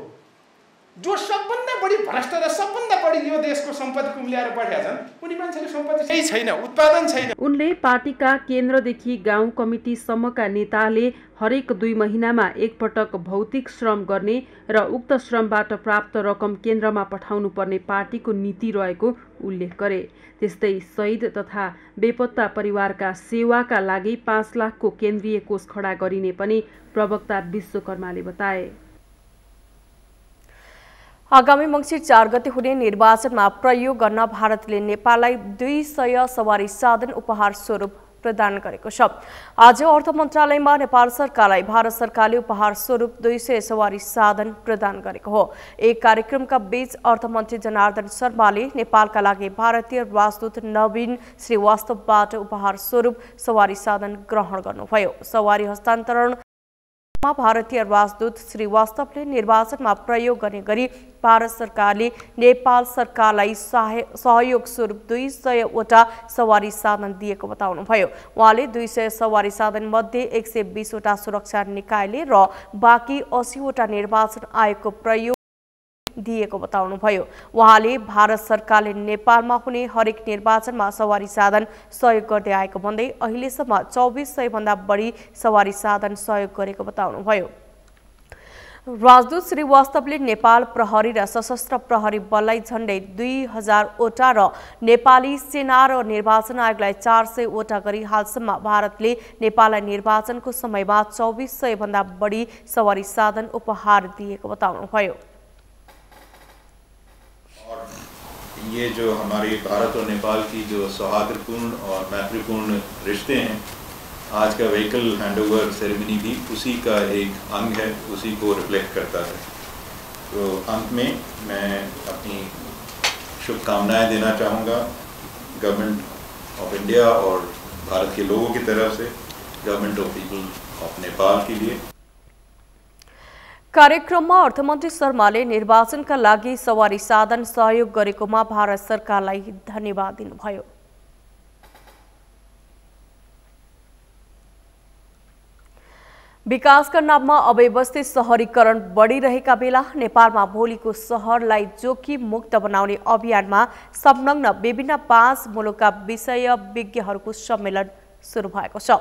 Speaker 16: जो सबभन्दा बढी भ्रष्ट र सबभन्दा बढी यो देशको सम्पत्ति कुम्ल्याएर पठाएका छन्, उनी मान्छेले सम्पत्ति केही छैन, उत्पादन छैन।
Speaker 1: उनले पार्टीका केन्द्रदेखि गाउँ कमिटीसम्मका नेताले हरेक 2 महिनामा एकपटक भौतिक श्रम गर्ने र उक्त श्रमबाट प्राप्त रकम केन्द्रमा पठाउनु पर्ने पार्टीको नीति रहेको उल्लेख गरे। त्यस्तै शहीद तथा बेपत्ता परिवारका सेवाका लागि 5 लाखको केन्द्रीय कोष खडा गरिने पनि प्रवक्ता विश्वकर्माले बताए।
Speaker 2: आगामी मङ्सिर 4 गते हुने निर्वाचनमा प्रयोग गर्न भारतले नेपाललाई 200 सवारी साधन उपहार स्वरूप प्रदान गरेको छ। आज अर्थ मन्त्रालयमा नेपाल सरकारलाई भारत सरकारले उपहार स्वरूप 200 सवारी साधन प्रदान गरेको हो। एक कार्यक्रमका बीच अर्थमन्त्री जनार्दन शर्माले नेपालका लागि भारतीय राजदूत नवीन श्रीवास्तवबाट उपहार स्वरूप सवारी साधन ग्रहण गर्नुभयो। सवारी हस्तान्तरण भारतीय राजदूत श्रीवास्तवले निर्वाचनमा प्रयोग गर्ने गरी भारत सरकारले नेपाल सरकारलाई सहयोग स्वरूप 200 वटा सवारी साधन दिएको बताउनुभयो। उहाँले 200 सवारी साधन मध्ये 120 वटा सुरक्षा निकायले र बाँकी 80 वटा निर्वाचन आयोगको प्रयोग दिएको बताउनुभयो। उहाँले भारत सरकारले नेपालमा हुने हरेक निर्वाचनमा सवारी साधन सहयोग गर्दै आएको भन्दै अहिलेसम्म 2400 भन्दा बढी सवारी साधन सहयोग गरेको बताउनुभयो। राजदूत श्रीवास्तवले नेपाल प्रहरी र सशस्त्र प्रहरी बललाई झण्डै 2000 वटा र नेपाली सेना र निर्वाचन आयोगलाई 400 वटा गरी हालसम्म भारतले नेपाललाई निर्वाचनको समयमा 2400 भन्दा बढी सवारी साधन उपहार दिएको बताउनुभयो।
Speaker 17: ये जो हमारी भारत और नेपाल की जो सौहार्दपूर्ण और मैत्रीपूर्ण रिश्ते हैं, आज का व्हीकल हैंडओवर सेरेमनी भी उसी का एक अंग है, उसी को रिफ्लेक्ट करता है। तो अंत में मैं अपनी शुभकामनाएं देना चाहूँगा गवर्नमेंट ऑफ इंडिया और भारत के लोगों की तरफ से government of people of Nepal के लिए।
Speaker 2: कार्यक्रममा अर्थमन्त्री शर्माले निर्वाचनका लागि सवारी साधन सहयोग गरेकोमा भारत सरकारलाई धन्यवाद दिनुभयो। विकासका नाममा अव्यवस्थित शहरीकरण बढिरहेका बेला नेपालमा भोलिको शहरलाई जोखिम मुक्त बनाउने अभियानमा संलग्न विभिन्न 5 मुलुकका विषय विज्ञहरूको सम्मेलन सुरु भएको छ।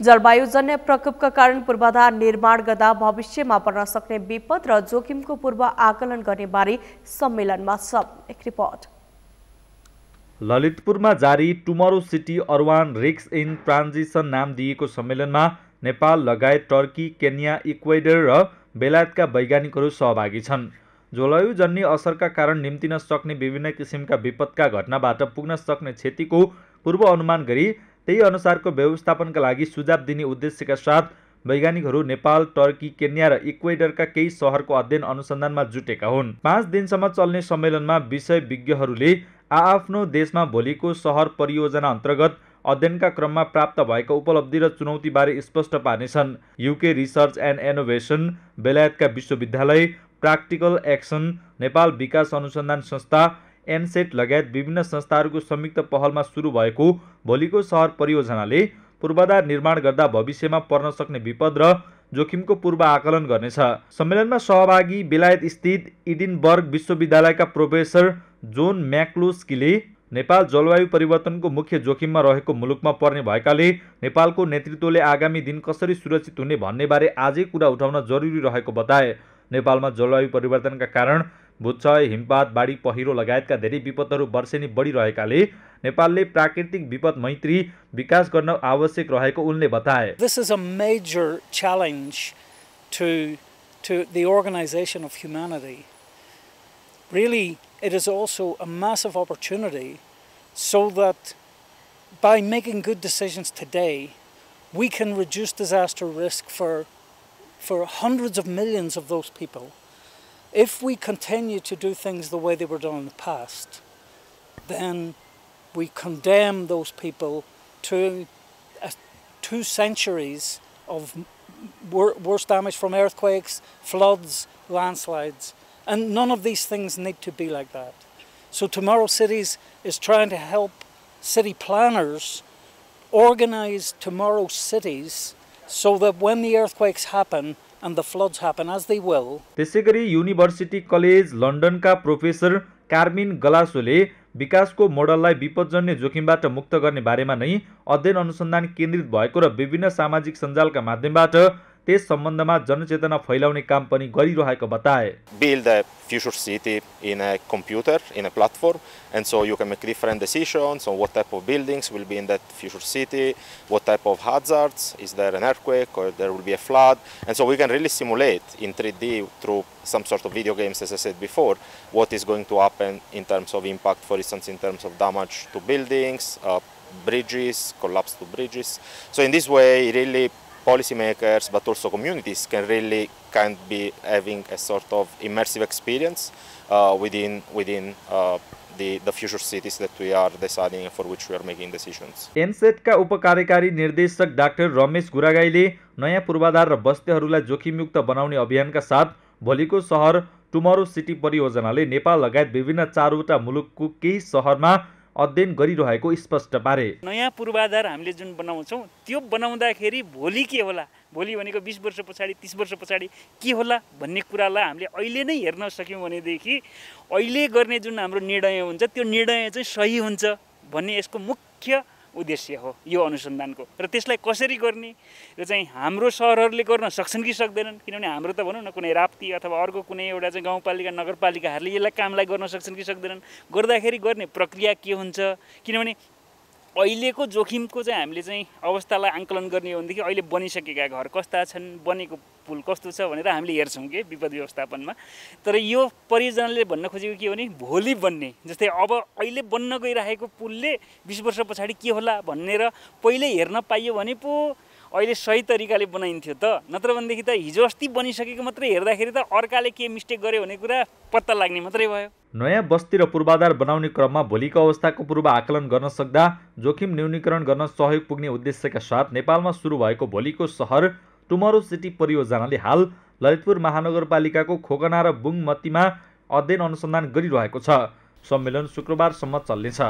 Speaker 2: जलवायुजन्य प्रकोपका कारण पूर्वाधार निर्माण गर्दा भविष्यमा पर्न सक्ने विपद र जोखिमको पूर्व आकलन गर्ने बारे सम्मेलनमा छ। एक रिपोर्ट।
Speaker 4: ललितपुरमा जारी टुमरो सिटी अर्वान रिक्स इन ट्रान्जिसन नाम दिएको सम्मेलनमा नेपाल लगायत टर्की, केन्या, इक्वेडर र बेलायतका वैज्ञानिकहरू सहभागी छन्। जलवायुजन्य असरका कारण निम्तिन सक्ने विभिन्न किसिमका विपदका घटनाबाट पुग्न सक्ने क्षतिको पूर्व अनुमान गरी त्यही अनुसारको व्यवस्थापनका लागि सुझाव दिने उद्देश्यका साथ वैज्ञानिकहरू नेपाल, टर्की, केन्या र इक्वेडरका केही सहरको अध्ययन अनुसन्धानमा जुटेका हुन्। 5 दिनसम्म चल्ने सम्मेलनमा विषय विज्ञहरूले आआफ्नो देशमा भोलिको सहर परियोजना अन्तर्गत अध्ययनका क्रममा प्राप्त भएका उपलब्धि र चुनौतीबारे स्पष्ट पार्नेछन्। युके रिसर्च एन्ड इनोभेसन, बेलायतका विश्वविद्यालय, प्राक्टिकल एक्सन, नेपाल विकास अनुसन्धान संस्था, एनसेट लगायत विभिन्न संस्थाहरूको संयुक्त पहलमा सुरु भएको भोलिको सहर परियोजनाले पूर्वाधार निर्माण गर्दा भविष्यमा पर्न सक्ने विपद र जोखिमको पूर्व आकलन गर्नेछ। सम्मेलनमा सहभागी बेलायत स्थित इडिनबर्ग विश्वविद्यालयका प्रोफेसर जोन म्याक्लोस्कीले नेपाल जलवायु परिवर्तनको मुख्य जोखिममा रहेको मुलुकमा पर्ने भएकाले नेपालको नेतृत्वले आगामी दिन कसरी सुरक्षित हुने भन्नेबारे आजै कुरा उठाउन जरुरी रहेको बताए। नेपालमा जलवायु परिवर्तनका कारण भूक्षय, हिमपात, बाढी, पहिरो लगायतका धेरै विपदहरू वर्षेनी बढिरहेकाले नेपालले प्राकृतिक विपद मैत्री विकास गर्न आवश्यक रहेको उनले बताए।
Speaker 18: This is a major challenge to the organization of humanity. Really, it is also a massive opportunity so that by making good decisions today, we can reduce disaster risk for hundreds of millions of those people. If we continue to do things the way they were done in the past, then we condemn those people to 2 centuries of worse damage from earthquakes, floods, landslides. And none of these things need to be like that. So Tomorrow Cities is trying to help city planners organize tomorrow's cities so that when the earthquakes happen and the floods happen, as they will.
Speaker 4: त्यसैगरी युनिभर्सिटी कलेज लन्डनका प्रोफेसर कार्मिन गलासोले विकासको मोडललाई विपदजन्य जोखिमबाट मुक्त गर्ने बारेमा नै अध्ययन अनुसन्धान केन्द्रित भएको र विभिन्न सामाजिक सञ्जालका माध्यमबाट त्यस सम्बन्धमा जनचेतना फैलाउने काम पनि गरिरहेको बताए।
Speaker 19: Build a future city in a computer, in a platform, and so you can make different decisions on what type of buildings will be in that future city, what type of hazards, is there an earthquake or there will be a flood, and so we can really simulate in 3D through some sort of video games, as I said before, what is going to happen in terms of impact, for instance, in terms of damage to buildings, bridges, collapse to bridges. So in this way, really policymakers but also communities can really be having a sort of immersive experience within the future cities that we are deciding for which we are making decisions.
Speaker 4: एनसेट का उपकार्यकारी निर्देशक डाक्टर रमेश गुरागाईले नयाँ पूर्वाधार र बस्तीहरूलाई जोखिमयुक्त बनाउने अभियानका साथ भोलिको सहर टुमरो सिटी परियोजनाले नेपाल लगायत विभिन्न 4वटा मुलुकको केही सहरमा अध्ययन गरिरहेको स्पष्ट पारे।
Speaker 20: नयाँ पूर्वाधार हामीले जुन बनाउँछौं त्यो बनाउँदाखेरि भोलि के होला, भोलि भनेको 20 वर्ष पछाडि 30 वर्ष पछाडि के होला भन्ने कुरालाई हामीले अहिले नै हेर्न सक्यौं भनेदेखि अहिले गर्ने जुन हाम्रो निर्णय हुन्छ त्यो निर्णय चाहिँ सही हुन्छ भन्ने यसको मुख्य उद्देश्य हो यो अनुसन्धानको। र त्यसलाई कसरी गर्ने र चाहिँ हाम्रो शहरहरूले गर्न सक्छन् कि सक्दैनन्, किनभने हाम्रो त भनौं न कुनै राप्ती अथवा अर्को कुनै एउटा चाहिँ गाउँपालिका नगरपालिकाहरूले यसलाई कामलाई गर्न सक्छन् कि सक्दैनन्, गर्दाखेरि गर्ने प्रक्रिया के हुन्छ, किनभने अहिलेको जोखिमको चाहिँ हामीले चाहिँ अवस्थालाई आंकलन गर्ने हो भनेदेखि अहिले बनिसकेका घर कस्ता छन्, बनेको पुल कस्तो छ भनेर हामीले हेर्छौं के विपद व्यवस्थापनमा। तर यो परियोजनाले भन्न खोजेको के हो भने भोलि बन्ने, जस्तै अब अहिले बन्न गइरहेको पुलले 20 वर्ष पछाडि के होला भनेर पहिले हेर्न पाइयो भने पो अहिले सही तरिकाले बनाइन्थ्यो त, नत्र भनेदेखि त हिजो अस्ति बनिसकेको मात्रै हेर्दाखेरि त अर्काले के मिस्टेक गर्यो भन्ने कुरा पत्ता लाग्ने मात्रै भयो।
Speaker 4: नयाँ बस्ती र पूर्वाधार बनाउने क्रममा भोलिको अवस्थाको पूर्व आकलन गर्न सक्दा जोखिम न्यूनीकरण गर्न सहयोग पुग्ने उद्देश्यका साथ नेपालमा सुरु भएको भोलिको सहर टुमरो सिटी परियोजनाले हाल ललितपुर महानगरपालिकाको खोकना र बुङमतीमा अध्ययन अनुसन्धान गरिरहेको छ। सम्मेलन शुक्रबारसम्म चल्नेछ।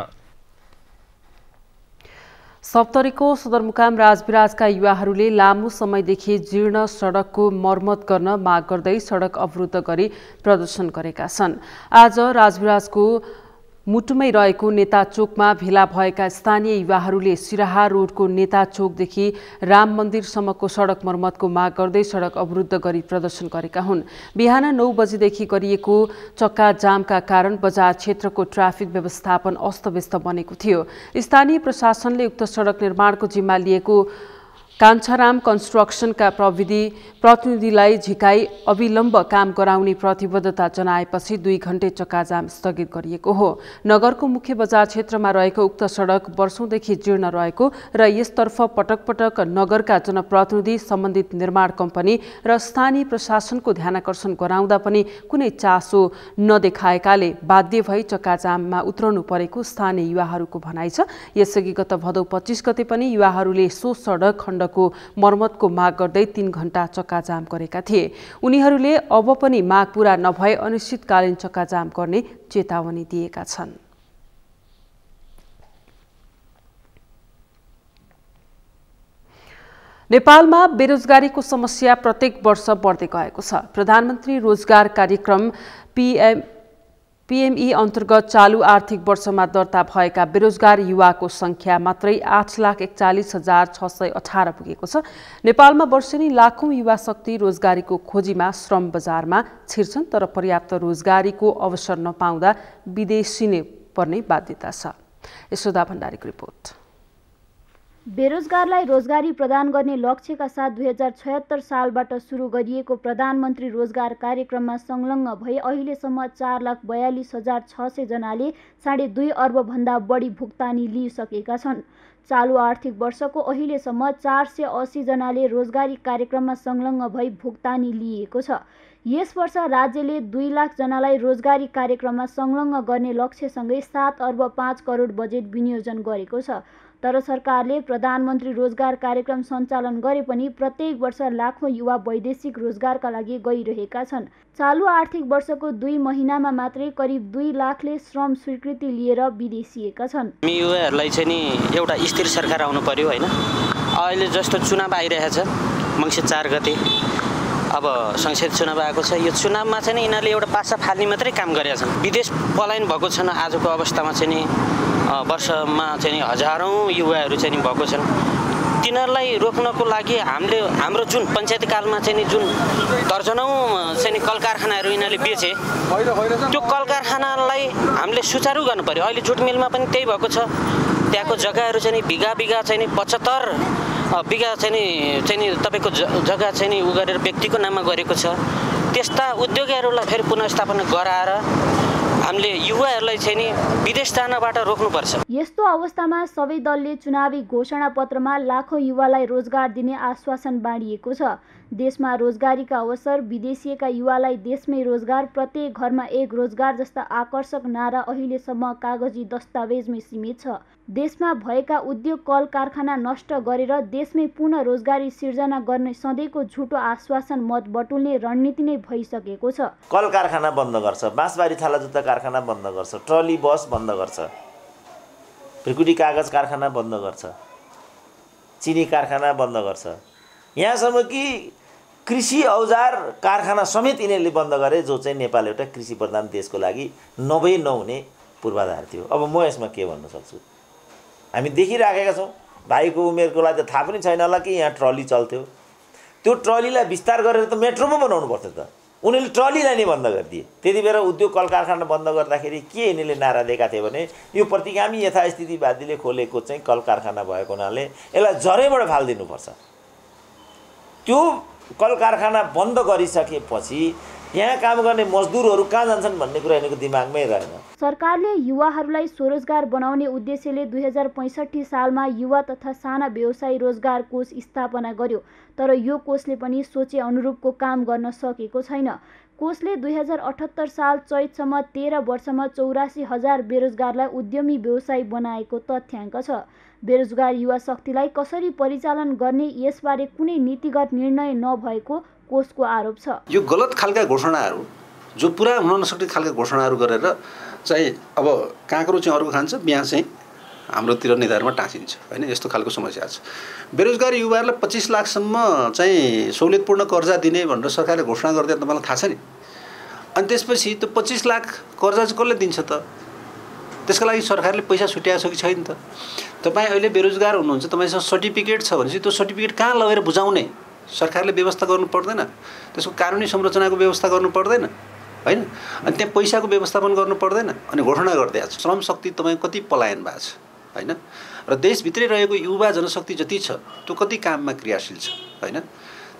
Speaker 1: सप्तरीको सदरमुकाम राजविराजका युवाहरूले लामो समयदेखि जीर्ण सडकको मर्मत गर्न माग गर्दै सडक अवरुद्ध गरी प्रदर्शन गरेका छन्। आज राजविराजको मुटुमै रहेको नेता चोकमा भेला भएका स्थानीय युवाहरूले सिराहा रोडको नेता चोकदेखि राम मन्दिरसम्मको सडक मर्मतको माग गर्दै सडक अवरुद्ध गरी प्रदर्शन गरेका हुन्। बिहान 9 बजेदेखि गरिएको चक्का जामका कारण बजार क्षेत्रको ट्राफिक व्यवस्थापन अस्तव्यस्त बनेको थियो। स्थानीय प्रशासनले उक्त सडक निर्माणको जिम्मा लिएको कान्छाराम कन्स्ट्रक्सनका प्रतिनिधिलाई झिकाई अविलम्ब काम गराउने प्रतिबद्धता जनाएपछि 2 घण्टे चक्काजाम स्थगित गरिएको हो। नगरको मुख्य बजार क्षेत्रमा रहेको उक्त सडक वर्षौंदेखि जीर्ण रहेको र यसतर्फ पटक पटक नगरका जनप्रतिनिधि, सम्बन्धित निर्माण कम्पनी र स्थानीय प्रशासनको ध्यानाकर्षण गराउँदा पनि कुनै चासो नदेखाएकाले बाध्य भई चक्काजाममा उत्रनु परेको स्थानीय युवाहरूको भनाइ छ। यसअघि गत भदौ 25 गते पनि युवाहरूले सो सडक खण्डको मर्मतको माग गर्दै 3 घण्टा चक्काजाम गरेका थिए। उनीहरूले अब पनि माग पूरा नभए अनिश्चितकालीन चक्काजाम गर्ने चेतावनी दिएका छन्। नेपालमा बेरोजगारीको समस्या प्रत्येक वर्ष बढ्दै गएको छ। प्रधानमन्त्री रोजगार कार्यक्रम पीएमई अन्तर्गत चालू आर्थिक वर्षमा दर्ता भएका बेरोजगार युवाको संख्या मात्रै 8,41,618 पुगेको छ। नेपालमा वर्षेनी लाखौं युवा शक्ति रोजगारीको खोजीमा श्रम बजारमा छिर्छन्, तर पर्याप्त रोजगारीको अवसर नपाउँदा विदेशिने पर्ने बाध्यता छ। यशोदा भण्डारीको रिपोर्ट।
Speaker 21: बेरोजगारलाई रोजगारी प्रदान गर्ने लक्ष्यका साथ 2076 सालबाट सुरु गरिएको प्रधानमन्त्री रोजगार कार्यक्रममा संलग्न भई अहिलेसम्म 4,42,600 जनाले 2.5 अर्ब भन्दा बढी भुक्तानी लिइसकेका छन्। चालू आर्थिक वर्षको अहिलेसम्म 480 जनाले रोजगारी कार्यक्रममा संलग्न भई भुक्तानी लिएको छ। यस वर्ष राज्यले 2 लाख जनालाई रोजगारी कार्यक्रममा संलग्न गर्ने लक्ष्यसँगै 7 अर्ब 5 करोड बजेट विनियोजन गरेको छ। तर सरकारले प्रधानमन्त्री रोजगार कार्यक्रम सञ्चालन गरे पनि प्रत्येक वर्ष लाखौं युवा वैदेशिक रोजगारका लागि गइरहेका छन्। चालू आर्थिक वर्षको 2 महिनामा मात्रै करिब 2 लाखले श्रम स्वीकृति लिएर विदेशिएका छन्।
Speaker 22: हामी युवाहरूलाई चाहिँ नि एउटा स्थिर सरकार आउनु पर्यो हैन। अहिले जस्तो चुनाव आइरहेछ मङ्सिर 4 गते, अब संसद चुनाव आएको छ। यो चुनावमा चाहिँ यिनीहरूले एउटा पासा फाल्ने मात्रै काम गरेका छन्। विदेश पलायन भएको छन्। आजको अवस्थामा चाहिँ नि वर्षमा चाहिँ हजारौं युवाहरू चाहिँ भएको छन्। तिनीहरूलाई रोक्नको लागि हाम्रो जुन पञ्चायती कालमा चाहिँ जुन दर्जनौं चाहिँ कल कारखानाहरू यिनीहरूले बेचे, त्यो कल कारखानालाई हामीले सुचारू गर्नु पर्यो। अहिले जुट मिलमा पनि त्यही भएको छ। त्यहाँको जग्गाहरू चाहिँ बिघा चाहिँ 75 बिघा चाहिँ तपाईको जग्गा चाहिँ उ गरेर व्यक्तिको नाममा गरेको छ। त्यस्ता उद्योगहरूलाई फेरि पुनर्स्थापना गराएर हामीले युवाहरूलाई चाहिँ नि विदेश जानबाट रोक्नुपर्छ।
Speaker 21: यस्तो अवस्थामा सबै दलले चुनावी घोषणा पत्रमा लाखौं युवालाई रोजगार दिने आश्वासन बाँडिएको छ। देशमा रोजगारीका अवसर, विदेशिएका युवालाई देशमै रोजगार, प्रत्येक घरमा एक रोजगार जस्ता आकर्षक नारा अहिलेसम्म कागजी दस्तावेजमै सीमित छ। देशमा भएका उद्योग कल कारखाना नष्ट गरेर देशमै पुनः रोजगारी सिर्जना गर्ने सधैँको झुटो आश्वासन मत बटुल्ने रणनीति नै भइसकेको छ।
Speaker 23: कल कारखाना बन्द गर्छ, बाँसबारी छाला जुत्ता कारखाना बन्द गर्छ, ट्रली बस बन्द गर्छ, भ्रिकुटी कागज कारखाना बन्द गर्छ, चिनी कारखाना बन्द गर्छ, यहाँसम्म कि कृषि औजार कारखाना समेत यिनीहरूले बन्द गरे, जो चाहिँ नेपाल एउटा कृषि प्रधान देशको लागि नहुने पूर्वाधार थियो। अब म यसमा के भन्न सक्छु? हामी देखिराखेका छौँ। भाइको उमेरकोलाई त थाहा पनि छैन होला कि यहाँ ट्रली चल्थ्यो। त्यो ट्रलीलाई विस्तार गरेर त मेट्रो पो बनाउनु पर्थ्यो त। उनीहरूले ट्रलीलाई नै बन्द गरिदिए। त्यति बेला उद्योग कल कारखाना बन्द गर्दाखेरि के यिनीहरूले नारा दिएका थिए भने यो प्रतिगामी यथास्थितिवादीले खोलेको चाहिँ कल कारखाना भएको हुनाले यसलाई जरैबाट फालिदिनुपर्छ। त्यो कल कारखाना बन्द गरिसकेपछि यहाँ काम गर्ने मजदुरहरू कहाँ जान्छन् भन्ने कुरा यिनीहरूको दिमागमै रहेन।
Speaker 21: सरकारले युवाहरूलाई स्वरोजगार बनाउने उद्देश्यले 2065 सालमा युवा तथा साना व्यवसायी रोजगार कोष स्थापना गर्यो। तर यो कोषले पनि सोचे अनुरूपको काम गर्न सकेको छैन। कोषले 2078 साल चैतसम्म 13 वर्षमा 84,000 बेरोजगारलाई उद्यमी व्यवसायी बनाएको तथ्याङ्क छ। बेरोजगार युवा शक्तिलाई कसरी परिचालन गर्ने यसबारे कुनै नीतिगत निर्णय नभएको कोषको आरोप छ।
Speaker 24: यो गलत खालका घोषणाहरू, जो पुरा हुन नसक्ने खालका घोषणाहरू गरेर चाहिँ अब काँक्रो चाहिँ अरूको खान्छ, बिहा चाहिँ हाम्रोतिर नेताहरूमा टाँसिन्छ हैन। यस्तो खालको समस्या छ। बेरोजगार युवाहरूलाई 25 लाखसम्म चाहिँ सहुलियतपूर्ण कर्जा दिने भनेर सरकारले घोषणा गर्दै तपाईँलाई थाहा छ नि। अनि त्यसपछि त्यो 25 लाख कर्जा चाहिँ कसले दिन्छ त? त्यसको लागि सरकारले पैसा छुट्याएको छ कि छैन त? तपाईँ अहिले बेरोजगार हुनुहुन्छ, तपाईँसँग सर्टिफिकेट छ भनेपछि त्यो सर्टिफिकेट कहाँ लगेर बुझाउने सरकारले व्यवस्था गर्नु पर्दैन? त्यसको कानुनी संरचनाको व्यवस्था गर्नु पर्दैन हैन? अनि त्यहाँ पैसाको व्यवस्थापन गर्नु पर्दैन? अनि घोषणा गर्दै आएको छ। श्रम शक्ति तपाईँ कति पलायन भएको छ हैन? र देशभित्रै रहेको युवा जनशक्ति जति छ त्यो कति काममा क्रियाशील छ हैन?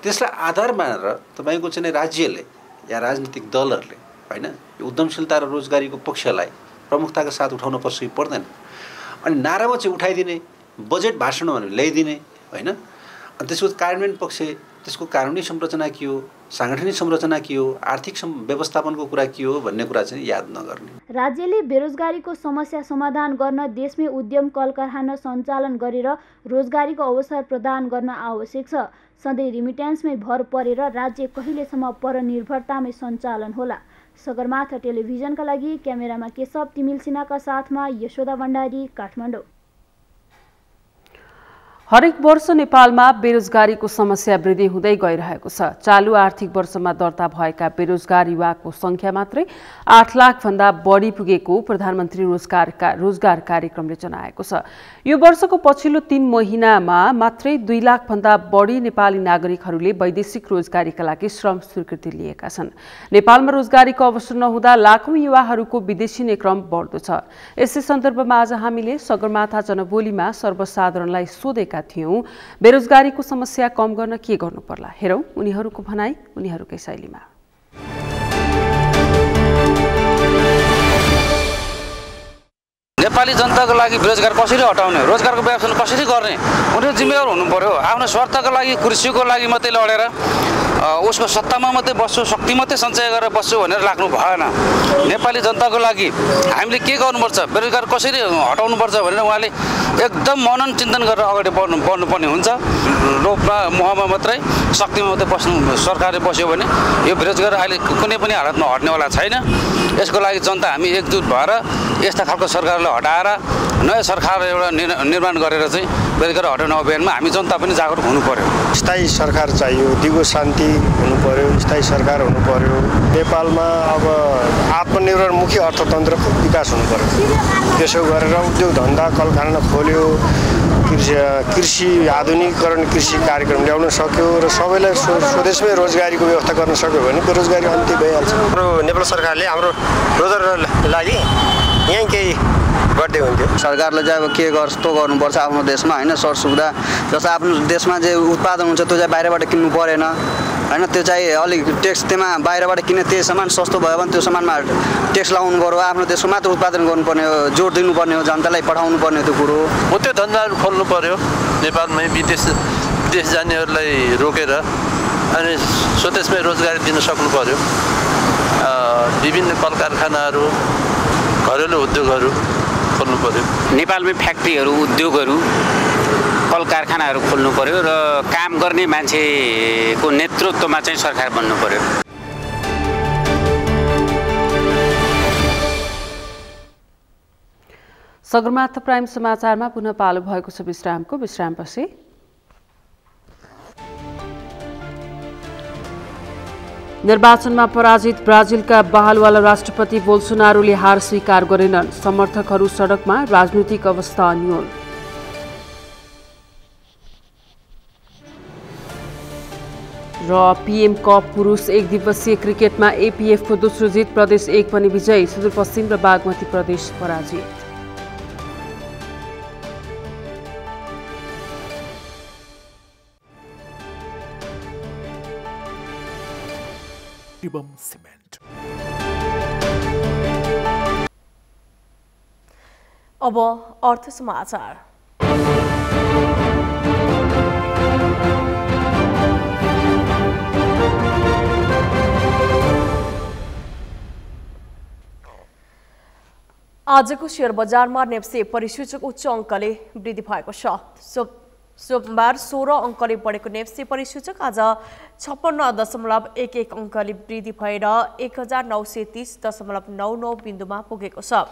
Speaker 24: त्यसलाई आधार मानेर तपाईँको चाहिँ राज्यले या राजनीतिक दलहरूले हैन यो उद्यमशीलता र रोजगारीको पक्षलाई प्रमुखताका साथ उठाउनु पर्छ कि पर्दैन? अनि नारामा चाहिँ उठाइदिने, बजेट भाषण भनेर ल्याइदिने हैन? अनि त्यसको कार्यान्वयन पक्ष, त्यसको कानुनी संरचना के हो, सांगठनिक संरचना के हो, आर्थिक व्यवस्थापनको कुरा के हो भन्ने कुरा चाहिँ याद नगर्ने।
Speaker 21: राज्यले बेरोजगारीको समस्या समाधान गर्न देशमै उद्यम कल कारखाना सञ्चालन गरेर रोजगारीको अवसर प्रदान गर्न आवश्यक छ। सधैँ रिमिट्यान्समै भर परेर राज्य कहिलेसम्म परनिर्भरतामै सञ्चालन होला? सगरमाथा टेलिभिजनका लागि क्यामेरामा केशव तिमिल सिन्हाका साथमा यशोदा भण्डारी, काठमाडौँ।
Speaker 1: हरेक वर्ष नेपालमा बेरोजगारीको समस्या वृद्धि हुँदै गइरहेको छ। चालु आर्थिक वर्षमा दर्ता भएका बेरोजगार युवाको संख्या मात्रै 8 लाख भन्दा बढी पुगेको प्रधानमन्त्री रोजगार कार्यक्रमले जनाएको छ। यो वर्षको पछिल्लो 3 महिनामा मात्रै 2 लाख भन्दा बढी नेपाली नागरिकहरूले वैदेशिक रोजगारीका लागि श्रम स्वीकृति लिएका छन्। नेपालमा रोजगारीको अवसर नहुँदा लाखौं युवाहरूको विदेशिने क्रम बढ्दो छ। यसै सन्दर्भमा आज हामीले सगरमाथा जनबोलीमा सर्वसाधारणलाई सोधेका थियौं, बेरोजगारीको समस्या कम गर्न के गर्नु पर्ला? हेरौं उनीहरूको भनाई उनीहरूकै शैलीमा।
Speaker 3: नेपाली जनताको लागि बेरोजगार कसरी हटाउने, रोजगारको व्यवस्था कसरी गर्ने, उनीहरू जिम्मेवार हुनु पर्यो। आफ्नो स्वार्थको लागि, कुर्सीको लागि मात्रै लडेर उसको सत्तामा मात्रै बस्छु, शक्ति मात्रै सञ्चय गरेर बस्छु भनेर लाग्नु भएन। नेपाली जनताको लागि हामीले के गर्नुपर्छ, बेरोजगार कसरी हटाउनुपर्छ भनेर उहाँले एकदम मनन चिन्तन गरेर अगाडि बढ्नुपर्ने हुन्छ। लोभमा मोहमा मात्रै शक्तिमा मात्रै बस्नु सरकारले बस्यो भने यो बेरोजगार अहिले कुनै पनि हालतमा हट्नेवाला छैन। यसको लागि जनता हामी एकजुट भएर यस्ता खालको सरकारलाई हटाएर नयाँ सरकार एउटा निर्माण गरेर चाहिँ बेरोजगार हटाउने अभियानमा हामी जनता पनि जागरुक हुनु पर्यो।
Speaker 9: स्थायी सरकार चाहियो, दिगो शान्ति हुनु पर्यो, स्थायी सरकार हुनु पर्यो। नेपालमा अब आत्मनिर्भरमुखी अर्थतन्त्रको विकास हुनु पर्यो। त्यसो गरेर उद्योग धन्दा कल कारखाना खोल्यो, कृषि आधुनिकीकरण कृषि कार्यक्रम ल्याउन सक्यो र सबैलाई स्वदेशमै रोजगारीको व्यवस्था गर्न सक्यो भने बेरोजगारी अन्त्य भइहाल्छ। हाम्रो नेपाल सरकारले हाम्रो रोजगारको लागि यहीँ केही गर्दै हुन्थ्यो।
Speaker 5: सरकारले चाहिँ अब के कस्तो गर्नुपर्छ आफ्नो देशमा होइन, सरसुविधा जस्तो आफ्नो देशमा जे उत्पादन हुन्छ त्यो चाहिँ बाहिरबाट किन्नु परेन होइन, त्यो चाहिँ अलिक ट्याक्स त्यसमा बाहिरबाट किन्ने त्यही सामान सस्तो भयो भने त्यो सामानमा ट्याक्स लगाउनु पर्यो। आफ्नो देशको मात्र उत्पादन गर्नुपर्ने हो, जोड दिनुपर्ने हो, जनतालाई पठाउनु पर्ने त्यो कुरो
Speaker 6: हो। त्यो धन्दाहरू खोल्नु पर्यो नेपालमै, विदेश जानेहरूलाई रोकेर अनि स्वदेशमै रोजगारी दिन सक्नु पर्यो। विभिन्न कल कारखानाहरू, घरेलु उद्योगहरू खोल्नु पर्यो।
Speaker 8: नेपालमै फ्याक्ट्रीहरू, उद्योगहरू, कल कारखानाहरू खोल्नु पर्यो र काम गर्ने मान्छेको नेतृत्वमा चाहिँ सरकार बन्नु पर्यो।
Speaker 1: सगरमाथा प्राइम समाचारमा पुनः पालो भएको छ विश्रामको। विश्रामपछि निर्वाचनमा पराजित ब्राजिलका बहालवाला राष्ट्रपति बोल्सोनारोले हार स्वीकार गरेनन्। समर्थकहरू सडकमा, राजनीतिक अवस्था अन्यल। र पीएम कप पुरुष 1 दिवसीय क्रिकेटमा एपीएफको दोस्रो जित, प्रदेश 1 पनि विजयी, सुदूरपश्चिम र बागमती प्रदेश पराजित।
Speaker 25: सिमेन्ट।
Speaker 2: अब अर्थ समाचार। आजको शेयर बजारमा नेप्से परिसूचक उच्च अङ्कले वृद्धि भएको छ। सोमबार 16 अङ्कले बढेको नेप्से परिसूचक आज 56.11 अङ्कले वृद्धि भएर 1930.99 बिन्दुमा पुगेको छ।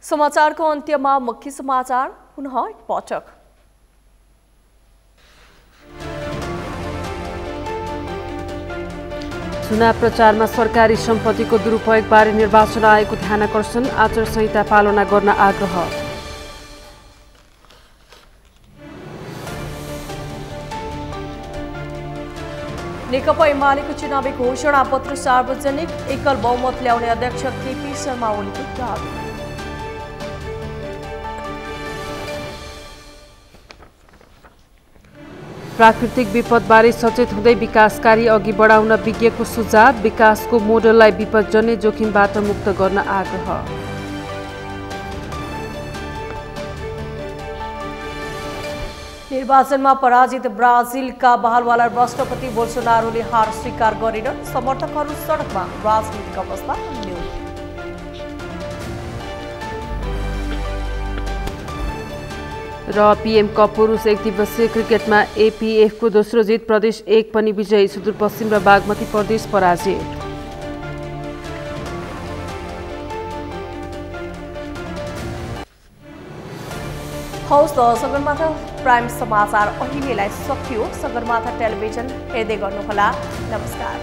Speaker 2: समाचारको अन्त्यमा मुख्य समाचार पुनः एकपटक।
Speaker 1: चुनाव प्रचारमा सरकारी सम्पत्तिको दुरुपयोगबारे निर्वाचन आयोगको ध्यानाकर्षण, आचार संहिता पालना गर्न आग्रह।
Speaker 2: नेकपा एमालेको चुनावी घोषणापत्र सार्वजनिक, एकल बहुमत ल्याउने अध्यक्ष केपी शर्मा ओलीको दावी।
Speaker 1: प्राकृतिक विपदबारे सचेत हुँदै विकास कार्य अघि बढाउन विज्ञको सुझाव, विकासको मोडललाई विपदजन्य जोखिमबाट मुक्त गर्न आग्रह।
Speaker 2: निर्वाचनमा पराजित ब्राजिलका बहालवाला राष्ट्रपति बोल्सोनारोले हार स्वीकार गरेनन्। समर्थकहरू सडकमा, राजनीतिक अवस्था अन्यल।
Speaker 1: र पीएम कप पुरुष 1 दिवसीय क्रिकेटमा एपीएफको दोस्रो जित, प्रदेश 1 पनि विजयी, सुदूरपश्चिम र बागमती प्रदेश पराजित।
Speaker 2: हौस् त सगरमाथा प्राइम समाचार अहिलेलाई सकियो। सगरमाथा टेलिभिजन हेर्दै गर्नुहोला। नमस्कार।